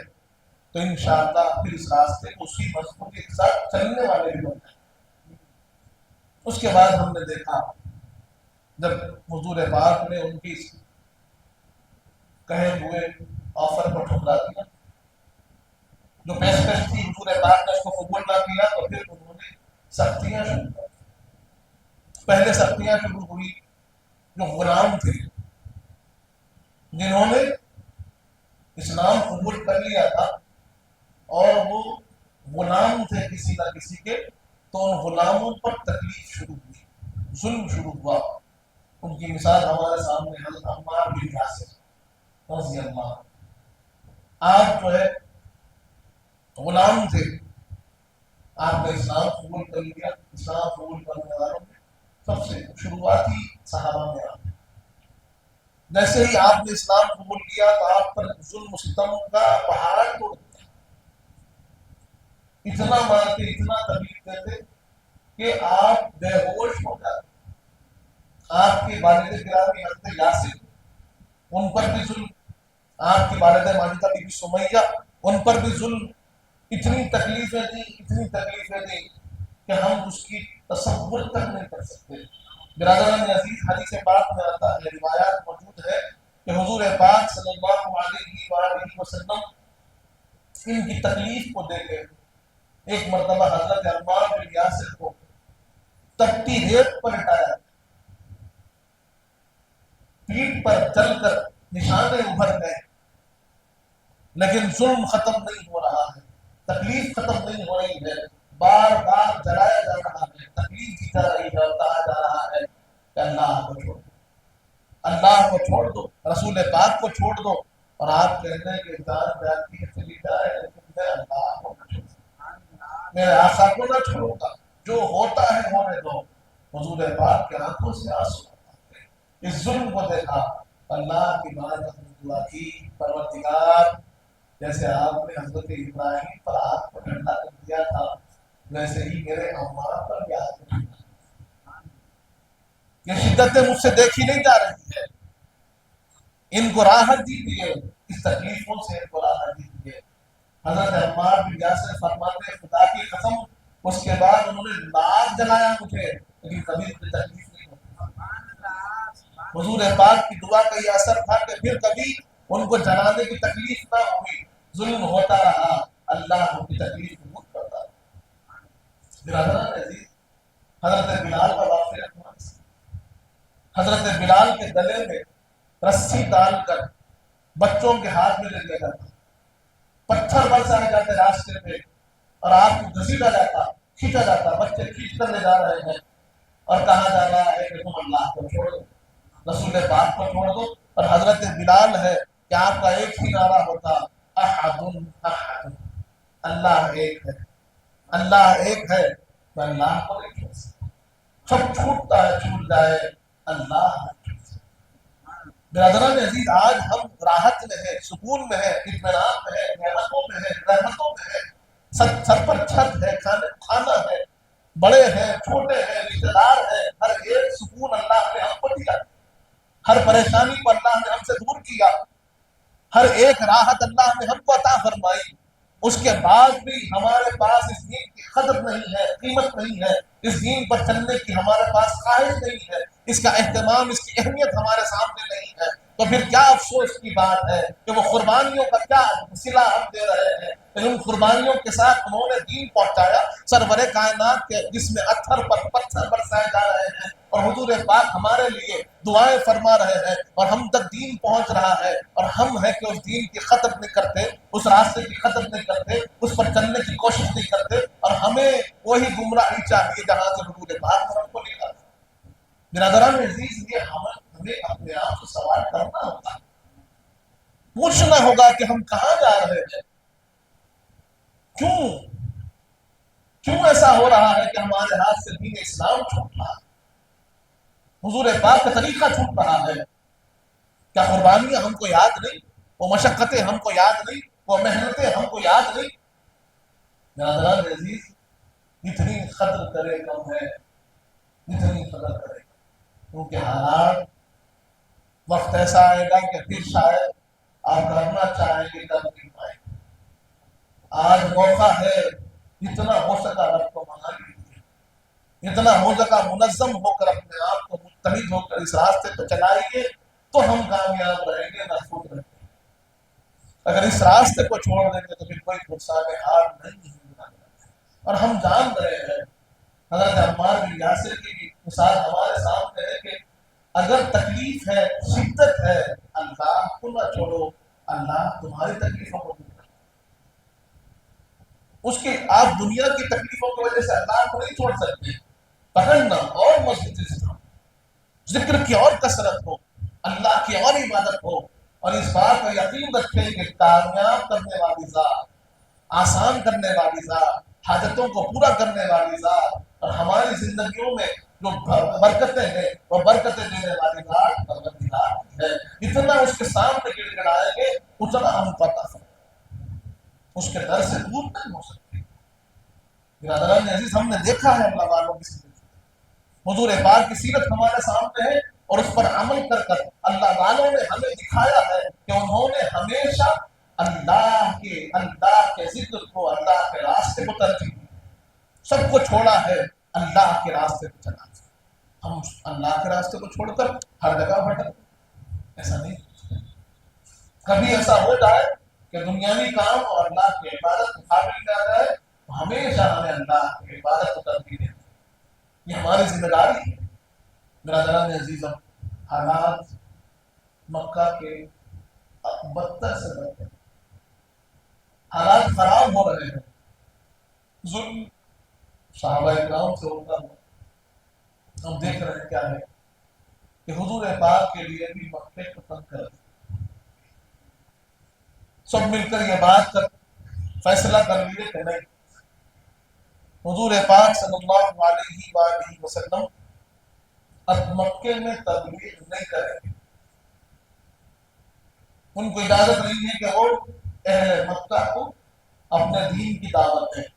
Speaker 2: تو انشاءاللہ پھر اس راستے کو اسی مضبوطی کے ساتھ چلنے والے بھی بن جائیں۔ اس کے بعد ہم نے دیکھا جب حضور پاک نے ان کی کہے ہوئے آفر کو ٹھکرا دیا، جو پیشکش تھی حضور پاک نے اس کو قبول نہ کیا، تو پھر انہوں نے سختیاں شروع کر۔ پہلے سختیاں شروع ہوئی جو غلام تھے، جنہوں نے اسلام قبول کر لیا تھا اور وہ غلام تھے کسی نہ کسی کے، تو ان غلاموں پر تکلیف شروع ہوئی، ظلم شروع ہوا۔ ان کی مثال ہمارے سامنے حضرت عمار بن یاسر رضی اللہ عنہ۔ آپ جو ہے غلام تھے، آپ نے اسلام قبول کر لیا۔ اسلام قبول کرنے والوں میں سب سے شروعاتی صحابہ میں آپ، جیسے ہی آپ نے اسلام قبول کیا تو آپ پر ظلم و ستم کا پہاڑ توڑ دیا، اتنا مارتے، اتنا تکلیف دیتے کہ آپ بے ہوش ہو جاتے۔ آپ کی والد گرامی حضرت یاسر، ان پر بھی ظلم، آپ کی والدہ ماجدہ بی بی سمیہ، ان پر بھی ظلم، اتنی تکلیفیں دی، اتنی تکلیفیں دی کہ ہم اس کی تصور تک نہیں کر سکتے۔ برادران عزیز، حدیث پاک میں آتا ہے، روایات موجود ہے کہ حضور پاک صلی اللہ علیہ وآلہ وسلم ان کی تکلیف کو دیکھے ایک مرتبہ حضرت عمار بن یاسر کو تپتی ریت پر لٹایا، پیٹ پر چل کر نشانے ابھر گئے، لیکن ظلم ختم نہیں ہو رہا ہے، تکلیف ختم نہیں ہو رہی ہے، بار بار جلایا جا رہا ہے، تکلیف دی جا رہی ہے، اور کہا جا رہا ہے کہ اللہ کو چھوڑ دو، اللہ کو چھوڑ دو، رسول پاک کو چھوڑ دو۔ اور آپ کہتے ہیں کہ جان جاتی ہے چلی جائے، لیکن میں اللہ کو نہ چھوڑوں، میرے آقا کو نہ چھوڑوں گا، جو ہوتا ہے ہونے دو۔ حضور پاک کے آنکھوں سے آنسو آتے ہیں۔ اس ظلم کو دیکھا، اللہ کی بارگاہ میں دعا کی، پروردگار جیسے آپ نے حضرت ابراہیم پر آگ کو ٹھنڈا کر دیا تھا، ویسے ہی میرے عمار پر بھی آگ کو ٹھنڈا کر دیا۔ یہ شدتیں مجھ سے دیکھی نہیں جا رہی ہے، ان کو راحت دیجیے، اس تکلیفوں سے ان کو راحت دیجیے۔ حضرت عمار بن یاسر فرماتے ہیں خدا کی قسم، اس کے بعد انہوں نے لاکھ جلایا مجھے، لیکن کبھی مجھے تکلیف نہیں ہوتی۔ حضور پاک کی دعا کا یہ اثر تھا کہ پھر کبھی ان کو جلانے کی تکلیف نہ ہوئی، ظلم ہوتا رہا، اللہ ان کی تکلیف دور کرتا رہا۔ برادران عزیز، حضرت بلال کا واقعہ ہوا، حضرت بلال کے گلے میں رسی ڈال کر بچوں کے ہاتھ میں لے لیا جاتا، پتھر برسائے جاتے راستے پہ اور آپ کو گھسیٹا جاتا، کھینچا جاتا، بچے کھینچ کر لے جا رہے ہیں اور کہا جا رہا ہے کہ تم اللہ کو چھوڑ دو، رسول پاک کو چھوڑ دو۔ اور حضرت بلال ہے کہ آپ کا ایک ہی نعرہ ہوتا، احد احد، اللہ ایک ہے، اللہ ایک ہے، تو اللہ کو نہیں چھوڑ سکتا، سب چھوٹتا ہے چھوٹ جائے، اللہ نہیں چھوڑ سکتا۔ برادران عزیز، آج ہم راحت میں ہیں، سکون میں ہیں، اطمینان میں ہیں، نعمتوں میں ہیں، رحمتوں میں ہیں، سر پر چھت ہے، کھانا ہے، بڑے ہیں چھوٹے ہیں رشتے دار ہیں، ہر ایک سکون اللہ نے ہم کو دیا، ہر پریشانی کو اللہ نے ہم سے دور کیا، ہر ایک راحت اللہ نے ہم کو عطا فرمائی، اس کے بعد بھی ہمارے پاس اس دین کی قدر نہیں ہے، قیمت نہیں ہے، اس دین پر چلنے کی ہمارے پاس خواہش نہیں ہے، اس کا اہتمام، اس کی اہمیت ہمارے سامنے نہیں ہے، تو پھر کیا افسوس کی بات ہے کہ وہ قربانیوں کا کیا صلہ ہم دے رہے ہیں، ان قربانیوں کے ساتھ انہوں نے دین پہنچایا، سرور کائنات کے جس میں اتھر پر پتھر برسائے جا رہے ہیں، اور حضور پاک ہمارے لیے دعائیں فرما رہے ہیں، اور ہم تک دین پہنچ رہا ہے، اور ہم ہیں کہ اس دین کی قدر نہیں کرتے، اس راستے کی قدر نہیں کرتے، اس پر چلنے کی کوشش نہیں کرتے، اور ہمیں وہی گمراہی چاہیے جہاں سے حضور پاک ہم کو نکالا۔ برادران عزیز، یہ ہمیں اپنے آپ سے سوال کرنا ہوگا، پوچھنا ہوگا کہ ہم کہاں جا رہے ہیں، کیوں ایسا ہو رہا ہے کہ ہمارے ہاتھ سے دین اسلام چھوٹ رہا ہے، حضور پاک کا طریقہ چھوٹ رہا ہے؟ کیا قربانیاں ہم کو یاد نہیں، وہ مشقتیں ہم کو یاد نہیں، وہ محنتیں ہم کو یاد نہیں؟ برادران عزیز، جتنی قدر کرے کم ہے، جتنی قدر کرے کیونکہ حالات وقت ایسا آئے گا کہ پھر شاید آپ کرنا چاہیں گے کر نہیں پائیں گے۔ آج موقع ہے، جتنا ہو سکا رب کو منا لیجیے، جتنا ہو سکا منظم ہو کر اپنے آپ کو متحد ہو کر اس راستے پہ چلائیے، تو ہم کامیاب رہیں گے، محفوظ رہیں گے۔ اگر اس راستے کو چھوڑ دیں گے تو پھر کوئی فرصان حال نہیں ہے، اور ہم جان رہے ہیں، حضرت عمار بن یاسر کی بھی مثال ہمارے سامنے ہے کہ اگر تکلیف ہے، شدت ہے، اللہ کو نہ چھوڑو، اللہ تمہاری تکلیفوں کو دور کرے۔ اس کی آپ دنیا کی تکلیفوں کی وجہ سے اللہ کو نہیں چھوڑ سکتے، پکڑنا اور مضبوطی، ذکر کی اور کثرت ہو، اللہ کی اور عبادت ہو، اور اس بات پر یقین رکھیں کہ کامیاب کرنے والی ذات، آسان کرنے والی ذات، حاجتوں کو پورا کرنے والی ذات، اور ہماری زندگیوں میں جو برکتیں ہیں وہ برکتیں دینے والی ذات پروردگار ہے۔ جتنا اس کے سامنے گڑ گڑائیں گے اتنا ہم پتہ اس کے در سے دور نہیں ہو سکتے۔ برادران عزیز، ہم نے دیکھا ہے اللہ والوں کی زندگی، حضور پاک کی سیرت ہمارے سامنے ہے، اور اس پر عمل کر کر اللہ والوں نے ہمیں دکھایا ہے کہ انہوں نے ہمیشہ اللہ کے ذکر کو، اللہ کے راستے کو ترجیح دی، سب کو چھوڑا ہے، اللہ کے راستے کو چلا۔ ہم اللہ کے راستے کو چھوڑ کر ہر جگہ بھٹک، ایسا نہیں۔ کبھی ایسا ہو جائے کہ دنیاوی کام اور اللہ کی عبادت مقابل میں آ جائے، تو ہمیشہ ہمیں اللہ کی عبادت کو ترجیح دیں، یہ ہماری ذمہ داری ہے۔ برادران عزیزم، حالات مکہ کے بدتر سے بدتر، حالات خراب ہو رہے ہیں، ظلم صحابہ اکرام سے ہوتا ہوا، ہم دیکھ رہے ہیں کیا ہے کہ حضور پاک کے لیے بھی مکے کو تنگ کر سب مل کر یہ بات کر فیصلہ کر لیے کہ نہیں، حضور پاک صلی اللہ علیہ وآلہ وسلم اب مکے میں تبلیغ نہیں کریں گے، ان کو اجازت نہیں ہے کہ وہ اہل مکہ کو اپنے دین کی دعوت دیں۔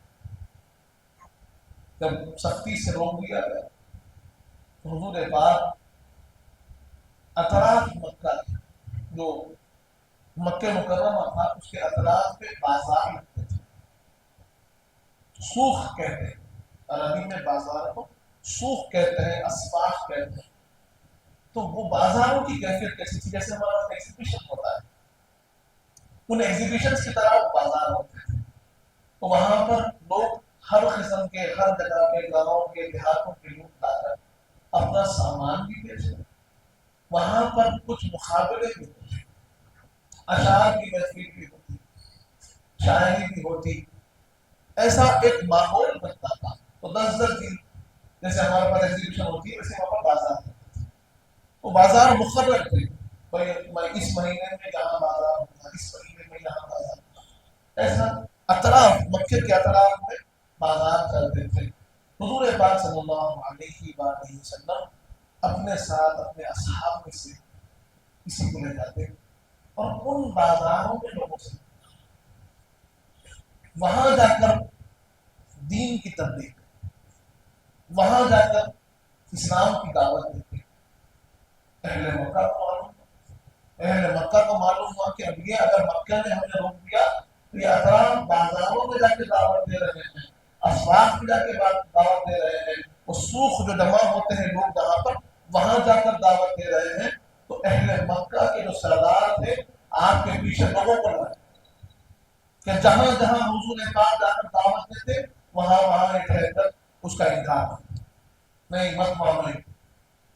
Speaker 2: جب سختی سے روک دیا گیا تو حضور پاک اطراف مکہ جو مکہ مکرمہ تھا اس کے اطراف پہ بازار لگتے تھے، سوق کہتے ہیں، عربی میں بازار کو سوق کہتے ہیں، اسواق کہتے ہیں۔ تو وہ بازاروں کی کیفیت کیسی تھی؟ جیسے ہمارا ایگزیبیشن ہوتا ہے، ان ایگزیبیشنز کی طرح وہ بازار ہوتے تھے. تو وہاں پر لوگ ہر قسم کے، ہر جگہ کے، گاؤں کے، دیہاتوں کے لوگ لا کر اپنا سامان بھی بیچتے. وہاں پر کچھ مقابلے بھی ہوتے، اشعار کی محفل بھی ہوتی، شاعری بھی ہوتی. ایسا ایک ماحول بنتا تھا. تو 10 دن جیسے ہمارے پاس ایگزیبیشن ہوتی ہے ویسے وہاں پر بازار ہوتا تھا. وہ بازار مقرر تھے، میں اس مہینے میں یہاں بازار ہوگا، اس مہینے میں یہاں بازار ہوگا. ایسا اطراف، مکے کے اطراف میں بازار چلتے تھے. حضور پاک صلی اللہ علیہ وآلہ وسلم اپنے ساتھ اپنے اصحاب میں سے کسی کو لے جاتے اور ان بازاروں میں لوگوں سے وہاں جا کر دین کی تبلیغ، وہاں جا کر اسلام کی دعوت دیتے. اہل مکہ کو معلوم ہوا کہ اب یہ اگر مکہ نے ہمیں روک دیا تو یہ اطراف بازاروں میں جا کے دعوت دے رہے ہیں، اسواق میں جا کے دعوت دے رہے ہیں، وہ سوق جو جمع ہوتے ہیں لوگ جہاں پر، وہاں جا کر دعوت دے رہے ہیں. تو اہل مکہ کے جو سردار تھے آپ کے پیچھے لوگوں کو لائے کہ جہاں جہاں حضور پاک جا کر دعوت دیتے وہاں وہاں ٹھہر کر اس کا انکار نہیں، مت ماننا،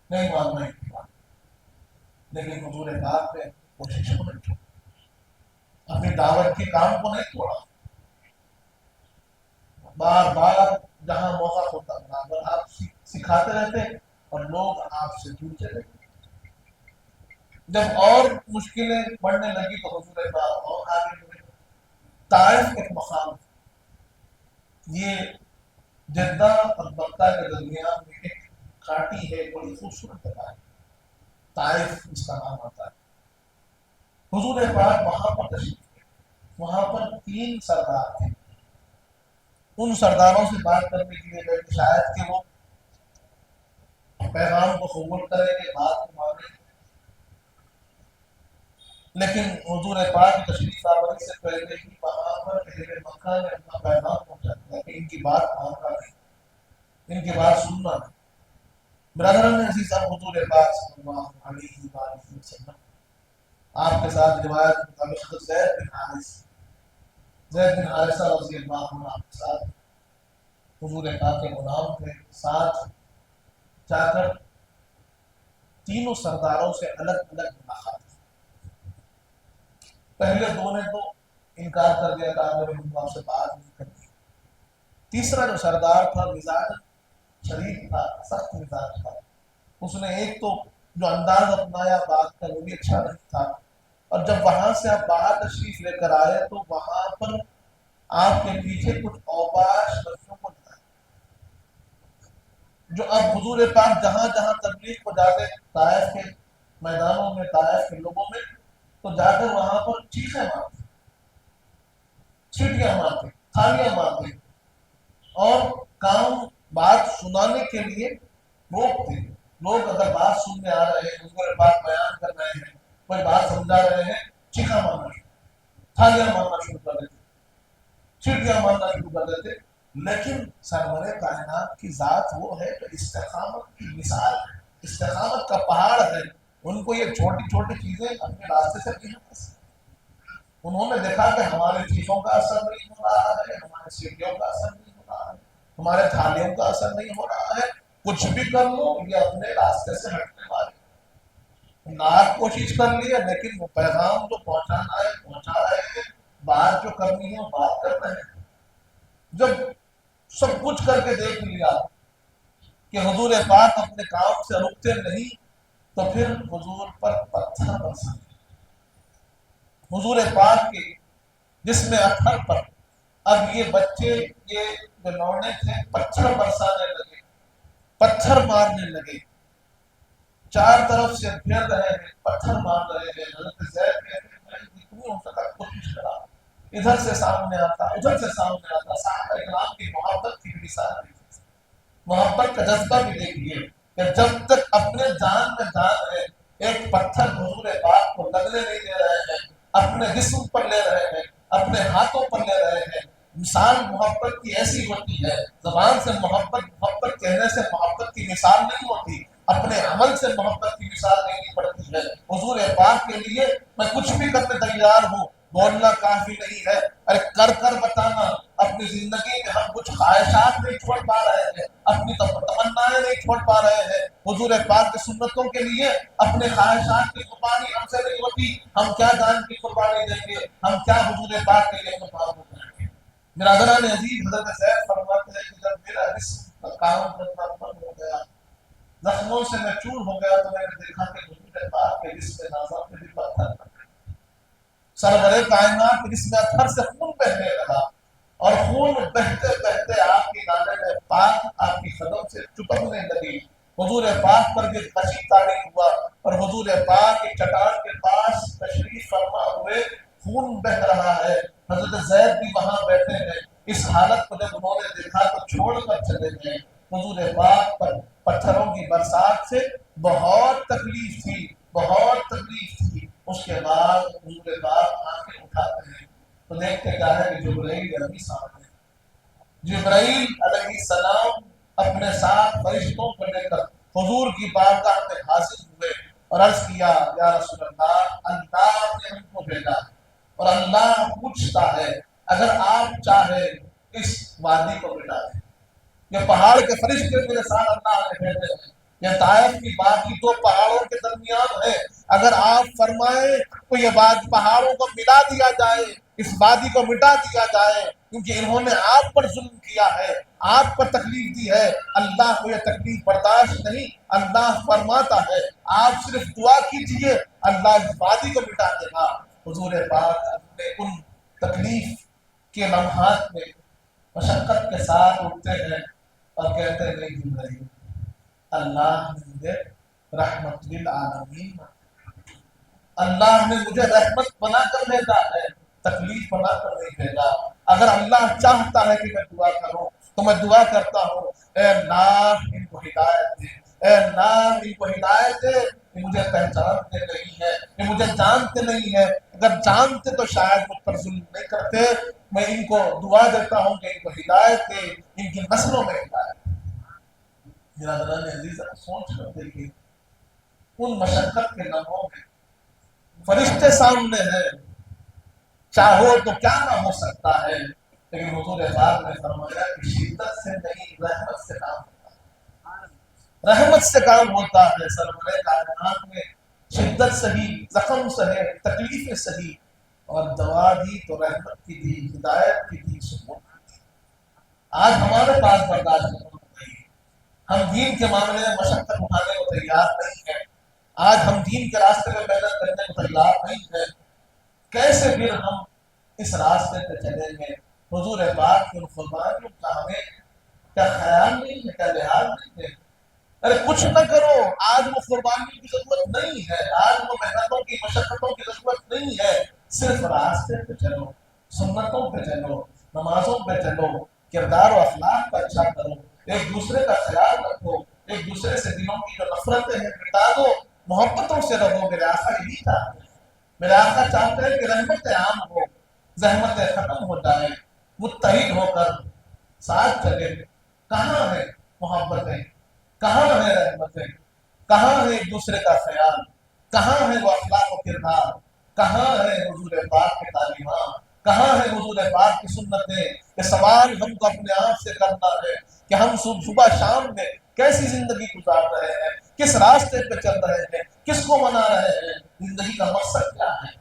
Speaker 2: نہیں ماننا. لیکن حضور پاک نے کوشش کو نہیں چھوڑا، اپنی دعوت کے کام کو نہیں چھوڑا. بار بار جہاں موقع ہوتا برابر آپ سکھاتے رہتے اور لوگ آپ سے جڑتے رہتے. جب اور مشکلیں بڑھنے لگی تو حضور پاک اور آگے بڑھے. طائف ایک مقام، یہ جدہ اور مکہ کے درمیان میں ایک گھاٹی ہے، بڑی خوبصورت جگہ ہے. طائف اس کا نام آتا ہے. حضور پاک وہاں پر تشریف لے. وہاں پر 3 سردار تھے. ان سرداروں سے بات کرنے کے لیے گئے شاید کہ وہ پیغام کو قبول کریں گے، بات کو مانیں. لیکن حضور پاک کی تشریف آوری سے پہلے ہی وہاں پر اہل مکہ نے اپنا پیغام پہنچا دیا کہ ان کی بات ماننا نہیں، ان کی بات سننا نہیں. برادران عزیز، حضور پاک صلی اللہ علیہ وآلہ وسلم آپ کے ساتھ روایت مطابق زید بن حارثہ رضی اللہ عنہ آپ کے ساتھ حضور پاک کے غلام تھے. ساتھ جا کر تینوں سرداروں سے الگ الگ ملاقات. پہلے 2 نے تو انکار کر دیا تھا، آپ سے بات نہیں کرنی. تیسرا جو سردار تھا مزاج شریف تھا، سخت مزاج تھا. اس نے ایک تو جو انداز اپنایا بات کا وہ بھی اچھا نہیں تھا. اور جب وہاں سے آپ باہر تشریف لے کر آئے تو وہاں پر آپ کے پیچھے کچھ اوباش بچوں کو لگائے جو اب حضور پاک جہاں جہاں تبلیغ کو جاتے طائف کے میدانوں میں، طائف کے لوگوں میں، تو جا کر وہاں پر چیخیں مارتے، چیٹیاں مارتے، تھالیاں مارتے اور کام بات سنانے کے لیے روکتے. لوگ اگر بات سننے آ رہے ہیں، حضور پاک بیان کر رہے ہیں، کوئی بات سمجھا رہے ہیں، چیخا مارنا شروع، تھالیاں مارنا شروع کر دیتے، چیٹیاں مارنا شروع کر دیتے. لیکن سرور کائنات کی ذات وہ ہے جو استقامت کی مثال ہے، استقامت کا پہاڑ ہے. ان کو یہ چھوٹی چھوٹی چیزیں اپنے راستے سے نہیں ہٹا سکتی. انہوں نے دیکھا کہ ہمارے چیخوں کا اثر نہیں ہو رہا ہے، ہمارے سیٹیوں کا اثر نہیں ہو رہا ہے، ہمارے تھالیوں کا اثر نہیں ہو رہا ہے. کچھ بھی کر لو یہ اپنے راستے سے ہٹنے والے. لاکھ کوشش کر لیا لیکن وہ پیغام جو پہنچانا ہے پہنچا رہے ہیں، بات جو کرنی ہے وہ بات کر رہے ہیں. جب سب کچھ کر کے دیکھ لیا کہ حضور پاک اپنے کام سے رکتے نہیں تو پھر حضور پر پتھر برسا. حضور پاک کے جسم اطہر پر اب یہ بچے، یہ جو لوڑے تھے، پتھر برسانے لگے، پتھر مارنے لگے. 4 طرف سے پھیر رہے ہیں، پتھر مار رہے ہیں. حضرت زید کہتے ہیں میں جتنی ہو سکا کوشش کرا، ادھر سے سامنے آتا، ادھر سے سامنے آتا. صحابہ کرام کی محبت کی مثال دیکھیے، محبت کا جذبہ بھی دیکھیے کہ جب تک اپنے جان میں جان ہے ایک پتھر حضور پاک کو لگنے نہیں دے رہے ہیں، اپنے جسم پر لے رہے ہیں، اپنے ہاتھوں پر لے رہے ہیں. مثال محبت کی ایسی ہوتی ہے، زبان سے محبت کہنے سے محبت کی مثال نہیں ہوتی، اپنے عمل سے محبت کی مثال کچھ بھی کرنے تیار ہو، بولنا کافی نہیں ہے، ارے کر کر بتانا۔ اپنی زندگی میں ہم کچھ خواہشات نہیں چھوڑ پا رہے ہیں، اپنی تمنائیں نہیں چھوڑ پا رہے ہیں، حضور پاک کی سنتوں کے لیے اپنے خواہشات کی قربانی ہم سے نہیں ہوتی، ہم کیا جان کی قربانی دیں گے، ہم کیا حضور پاک کے لیے قربان ہو جائیں گے۔ برادران عزیز، حضرت زید فرماتے ہیں کہ جب میرا رزق کا کام کرنا بند ہو گیا، زخموں سے میں چور ہو گیا، تو میں نے دیکھا کہ حضور پاک کے رزق نازا پہ بھی پتھر لگا، سرور کائنات کے رزق اتھر سے خون بہنے لگا، اور خون بہتے بہتے آپ کی نانے پاک آپ کی قدم سے چپکنے لگی۔ حضور پاک پر بھی خشی طاری ہوا، اور حضور پاک کی چٹان کے پاس تشریف فرما ہوئے خون بہ رہا ہے، حضرت زید بھی وہاں بیٹھے ہیں۔ اس حالت کو جب انہوں نے دیکھا تو چھوڑ کر چلے گئے۔ حضور پاک پر پتھروں کی برسات سے بہت تکلیف تھی، بہت تکلیف تھی۔ اس کے بعد حضور پاک آنکھیں اٹھاتے ہیں تو دیکھتے کیا ہے کہ جبرائیل ابھی سامنے، جبرائیل علیہ السلام اپنے ساتھ فرشتوں کو لے کر حضور کی بارگاہ میں حاضر ہوئے اور عرض کیا، یا رسول اللہ، اللہ نے ہم کو بھیجا اور اللہ پوچھتا ہے اگر آپ چاہے اس وادی کو مٹا دیں۔ یہ پہاڑ کے فرشتے میرے ساتھ اللہ نے بھیجے ہیں، یہ طائف کی وادی دو پہاڑوں کے درمیان ہے، اگر آپ فرمائیں تو یہ وادی پہاڑوں کو ملا دیا جائے، اس وادی کو مٹا دیا جائے، کیونکہ انہوں نے آپ پر ظلم کیا ہے، آپ پر تکلیف دی ہے۔ اللہ کو یہ تکلیف برداشت نہیں، اللہ فرماتا ہے آپ صرف دعا کیجئے، اللہ اس وادی کو مٹا دے گا۔ حضور پاک اپنے ان تکلیف کے لمحات میں مشقت کے ساتھ اٹھتے ہیں اور کہتے ہیں، نہیں جبرائیل، اللہ نے مجھے رحمت للعالمین، اللہ نے مجھے رحمت بنا کر بھیجا ہے، تکلیف بنا کر نہیں بھیجا۔ اگر اللہ چاہتا ہے کہ میں دعا کروں تو میں دعا کرتا ہوں، اے اللہ ان کو ہدایت دے، اے اللہ ان کو ہدایت دے، یہ مجھے پہچانتے نہیں ہے، یہ مجھے جانتے نہیں ہے، اگر جانتے تو شاید مجھ پر ظلم نہیں کرتے۔ میں ان کو دعا دیتا ہوں کہ ان کو ہدایت دے، ان کی نسلوں میں ہدایت دے۔ برادران عزیز، سوچ کر دیکھیے ان مشقت کے لمحوں میں فرشتے سامنے ہیں، چاہو تو کیا نہ ہو سکتا ہے، لیکن حضور پاک نے فرمایا کہ شدت سے نہیں، رحمت سے کام ہوتا ہے، رحمت سے کام ہوتا ہے۔ سرور کائنات میں شدت سہی، زخم سہے، تکلیفیں سہی، اور دوا دی تو رحمت کی دی، ہدایت کی دی، سکون کی دی۔ آج ہمارے پاس برداشت نہیں، ہم دین کے معاملے میں مشقت اٹھانے کو تیار نہیں ہیں، آج ہم دین کے راستے میں محنت کرنے کو تیار نہیں ہیں۔ کیسے پھر ہم اس راستے پہ چلیں گے؟ حضور پاک کی قربانیوں کا ہمیں کیا خیال نہیں ہے، کیا لحاظ نہیں ہے؟ ارے کچھ نہ کرو، آج وہ قربانیوں کی ضرورت نہیں ہے، آج وہ محنتوں کی، مشقتوں کی ضرورت نہیں ہے، صرف راستے پہ چلو، سنتوں پہ چلو، نمازوں پہ چلو، کردار و اخلاق کا اچھا کرو، ایک دوسرے کا خیال رکھو، ایک دوسرے سے دلوں کی جو نفرتیں ہیں مٹا دو، محبتوں سے رہو۔ میرے آقا یہی چاہتے ہیں، میرے آقا چاہتے ہیں کہ رحمت عام ہو، زحمتیں ختم ہو جائیں، متحد ہو کر ساتھ چلے۔ کہاں ہے محبتیں، کہاں ہے رحمتیں، کہاں ہے ایک دوسرے کا خیال، کہاں ہے وہ اخلاق و کردار، کہاں ہے حضور پاک کے تعلیمات، کہاں ہے حضور پاک کی سنتیں؟ یہ سوال ہم کو اپنے آپ سے کرنا ہے کہ ہم صبح شام میں کیسی زندگی گزار رہے ہیں، کس راستے پہ چل رہے ہیں، کس کو منا رہے ہیں، زندگی کا مقصد کیا ہے؟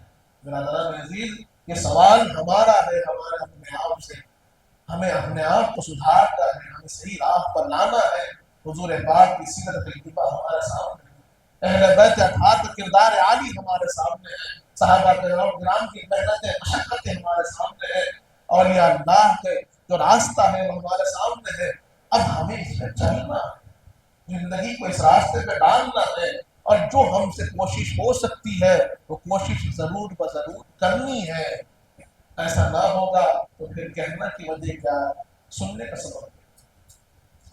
Speaker 2: برادران عزیز، یہ سوال ہمارا ہے، ہمارے اپنے آپ سے، ہمیں اپنے آپ کو سدھارنا ہے، ہمیں صحیح راہ پر لانا ہے۔ حضور پاک کی سیرت طیبہ ہمارے سامنے ہے، اہل بیت اطہار کا کردار عالی ہمارے سامنے ہے، صحابہ کرام کی محنتیں، مشقتیں ہمارے سامنے ہیں، اولیاء اللہ کے جو راستہ ہے وہ ہمارے سامنے ہے۔ اب ہمیں اس پہ چلنا ہے، زندگی کو اس راستے پہ ڈالنا ہے، اور جو ہم سے کوشش ہو سکتی ہے وہ کوشش ضرور بضرور کرنی ہے۔ ایسا نہ ہوگا تو پھر کہنا کی وجہ کیا، سننے کا سبب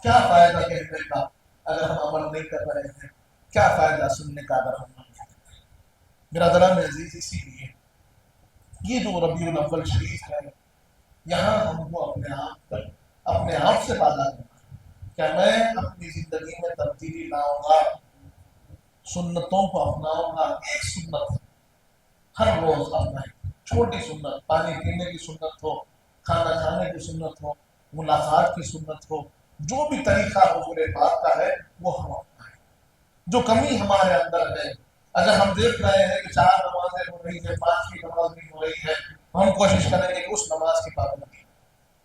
Speaker 2: کیا فائدہ کہنے کا اگر ہم عمل نہیں کر رہے ہیں، کیا فائدہ سننے کا اگر ہم عمل نہیں کر رہے ہیں۔ برادران عزیز، اسی لیے یہ جو ربیع الاول شریف ہے، یہاں ہم کو اپنے آپ سے وعدہ کرنا کہ میں اپنی زندگی میں تبدیلی لاؤں گا، سنتوں کو اپناؤں گا۔ ایک سنت ہر روز اپنائیں. چھوٹی سنت، پانی پینے کی سنت ہو، کھانا کھانے کی سنت ہو، ملاقات کی سنت ہو، جو بھی طریقہ حضور پاک کا ہے وہ ہم اپنائیں. جو کمی ہمارے اندر ہے، اگر ہم دیکھ رہے ہیں کہ 4 نمازیں ہو رہی ہیں، 5ویں نماز نہیں ہو رہی ہے، ہم کوشش کریں گے کہ اس نماز کی پابندی.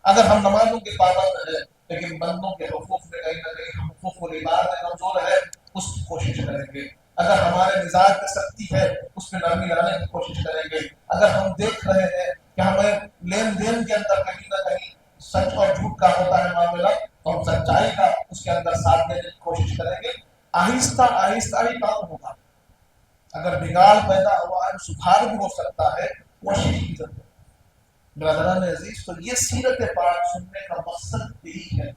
Speaker 2: اگر ہم نمازوں کے پابند ہیں لیکن بندوں کے حقوق میں کہیں نہ کہیں ہم حقوق العباد میں کمزور ہے، اس کی کوشش کریں گے. اگر ہمارے مزاج میں سختی ہے، اس میں نرمی لانے کی کوشش کریں گے. اگر ہم دیکھ رہے ہیں کہ ہمیں لین دین کے اندر کہیں نہ کہیں سچ اور جھوٹ کا ہوتا ہے معاملہ، تو ہم سچائی کا اس کے اندر ساتھ دینے کی کوشش کریں گے. آہستہ آہستہ ہی کام ہوگا. اگر بگاڑ پیدا ہوا ہے، سدھار بھی ہو سکتا ہے، کوشش کی ضرورت ہے. برادران عزیز، تو یہ سیرت پاک سننے کا مقصد یہی ہے.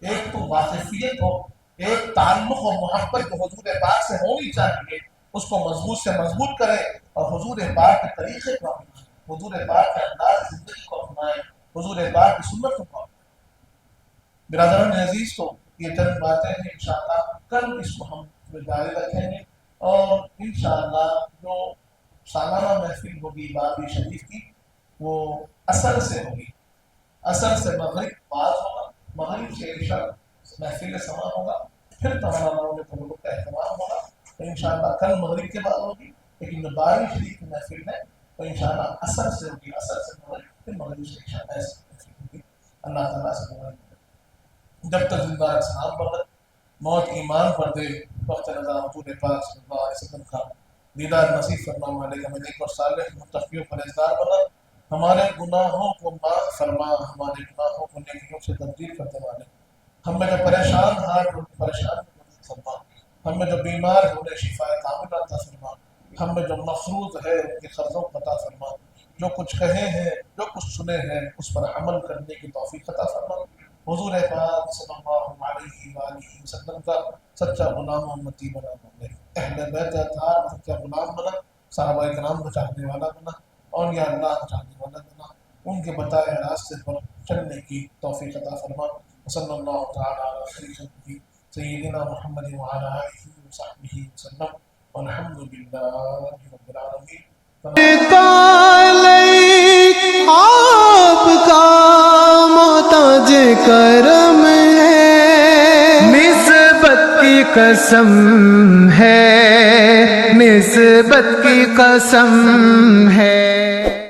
Speaker 2: ایک تو واقفیت ہو، ایک تعلق اور محبت جو حضور پاک سے ہونی چاہیے، اس کو مضبوط سے مضبوط کریں اور حضور پاک کے طریقے کو اپنائیں، حضور پاک کے انداز زندگی کو اپنائیں، حضور پاک کی سنت کو اپنائیں. برادران عزیز، تو یہ چند باتیں ہیں. انشاءاللہ کل اس کو ہم جاری رکھیں گے اور انشاءاللہ جو سالانہ محفل ہوگی بابی شریف کی، وہ اثر سے ہوگی. اثر سے مغرب بعد ہوگا، مغرب سے عشاء محفل سما ہوگا، پھر تمام میں تبرک کا اہتمام ہوگا. تو انشاءاللہ کل مغرب کے بعد ہوگی، لیکن جو بابی شریف کی محفل ہے تو انشاءاللہ اثر سے ہوگی، اثر سے مغرب، پھر مغرب سے عشاء ایسی محفل ہوگی. اللہ تعالیٰ سے دعا ہے جب تک زندہ سلام بغت موت ایمان پر دے، وقت نظر حضور پاک صلی اللہ علیہ وسلم کا دیدار نصیب فرما. مالک ملک اور صالح متقی و پرہیزگار بنا. ہمارے گناہوں کو معاف فرما، ہمارے گناہوں کو نیکیوں سے تبدیل کر دے. مالک ہم میں جو پریشان ہیں ان پریشان فرما، ہم میں جو بیمار ہیں انہیں شفا کامل عطا فرما، ہم میں جو مفروض ہے ان کے قرضوں کو عطا فرما. جو کچھ کہے ہیں، جو کچھ سنے ہیں، اس پر عمل کرنے کی توفیق عطا فرما. حضور پاک صلی اللہ علیہ وآلہ وسلم کا سچا غلام و امتی بنا. اہل بیت اطہار سچا غلام بنا، صحابہ کرام کا چاہنے والا بنا، اولیاء اللہ کا چاہنے والا بنا. ان کے بتائے راستے پر چلنے کی توفیق عطا فرما. صلی اللہ تعالی علی خیر خلقہ سیدنا محمد وعلی آلہ وصحبہ وسلم، والحمد للہ رب العالمین. آپ کا محتاج کرم ہے، نسبت کی قسم ہے، نسبت کی قسم ہے.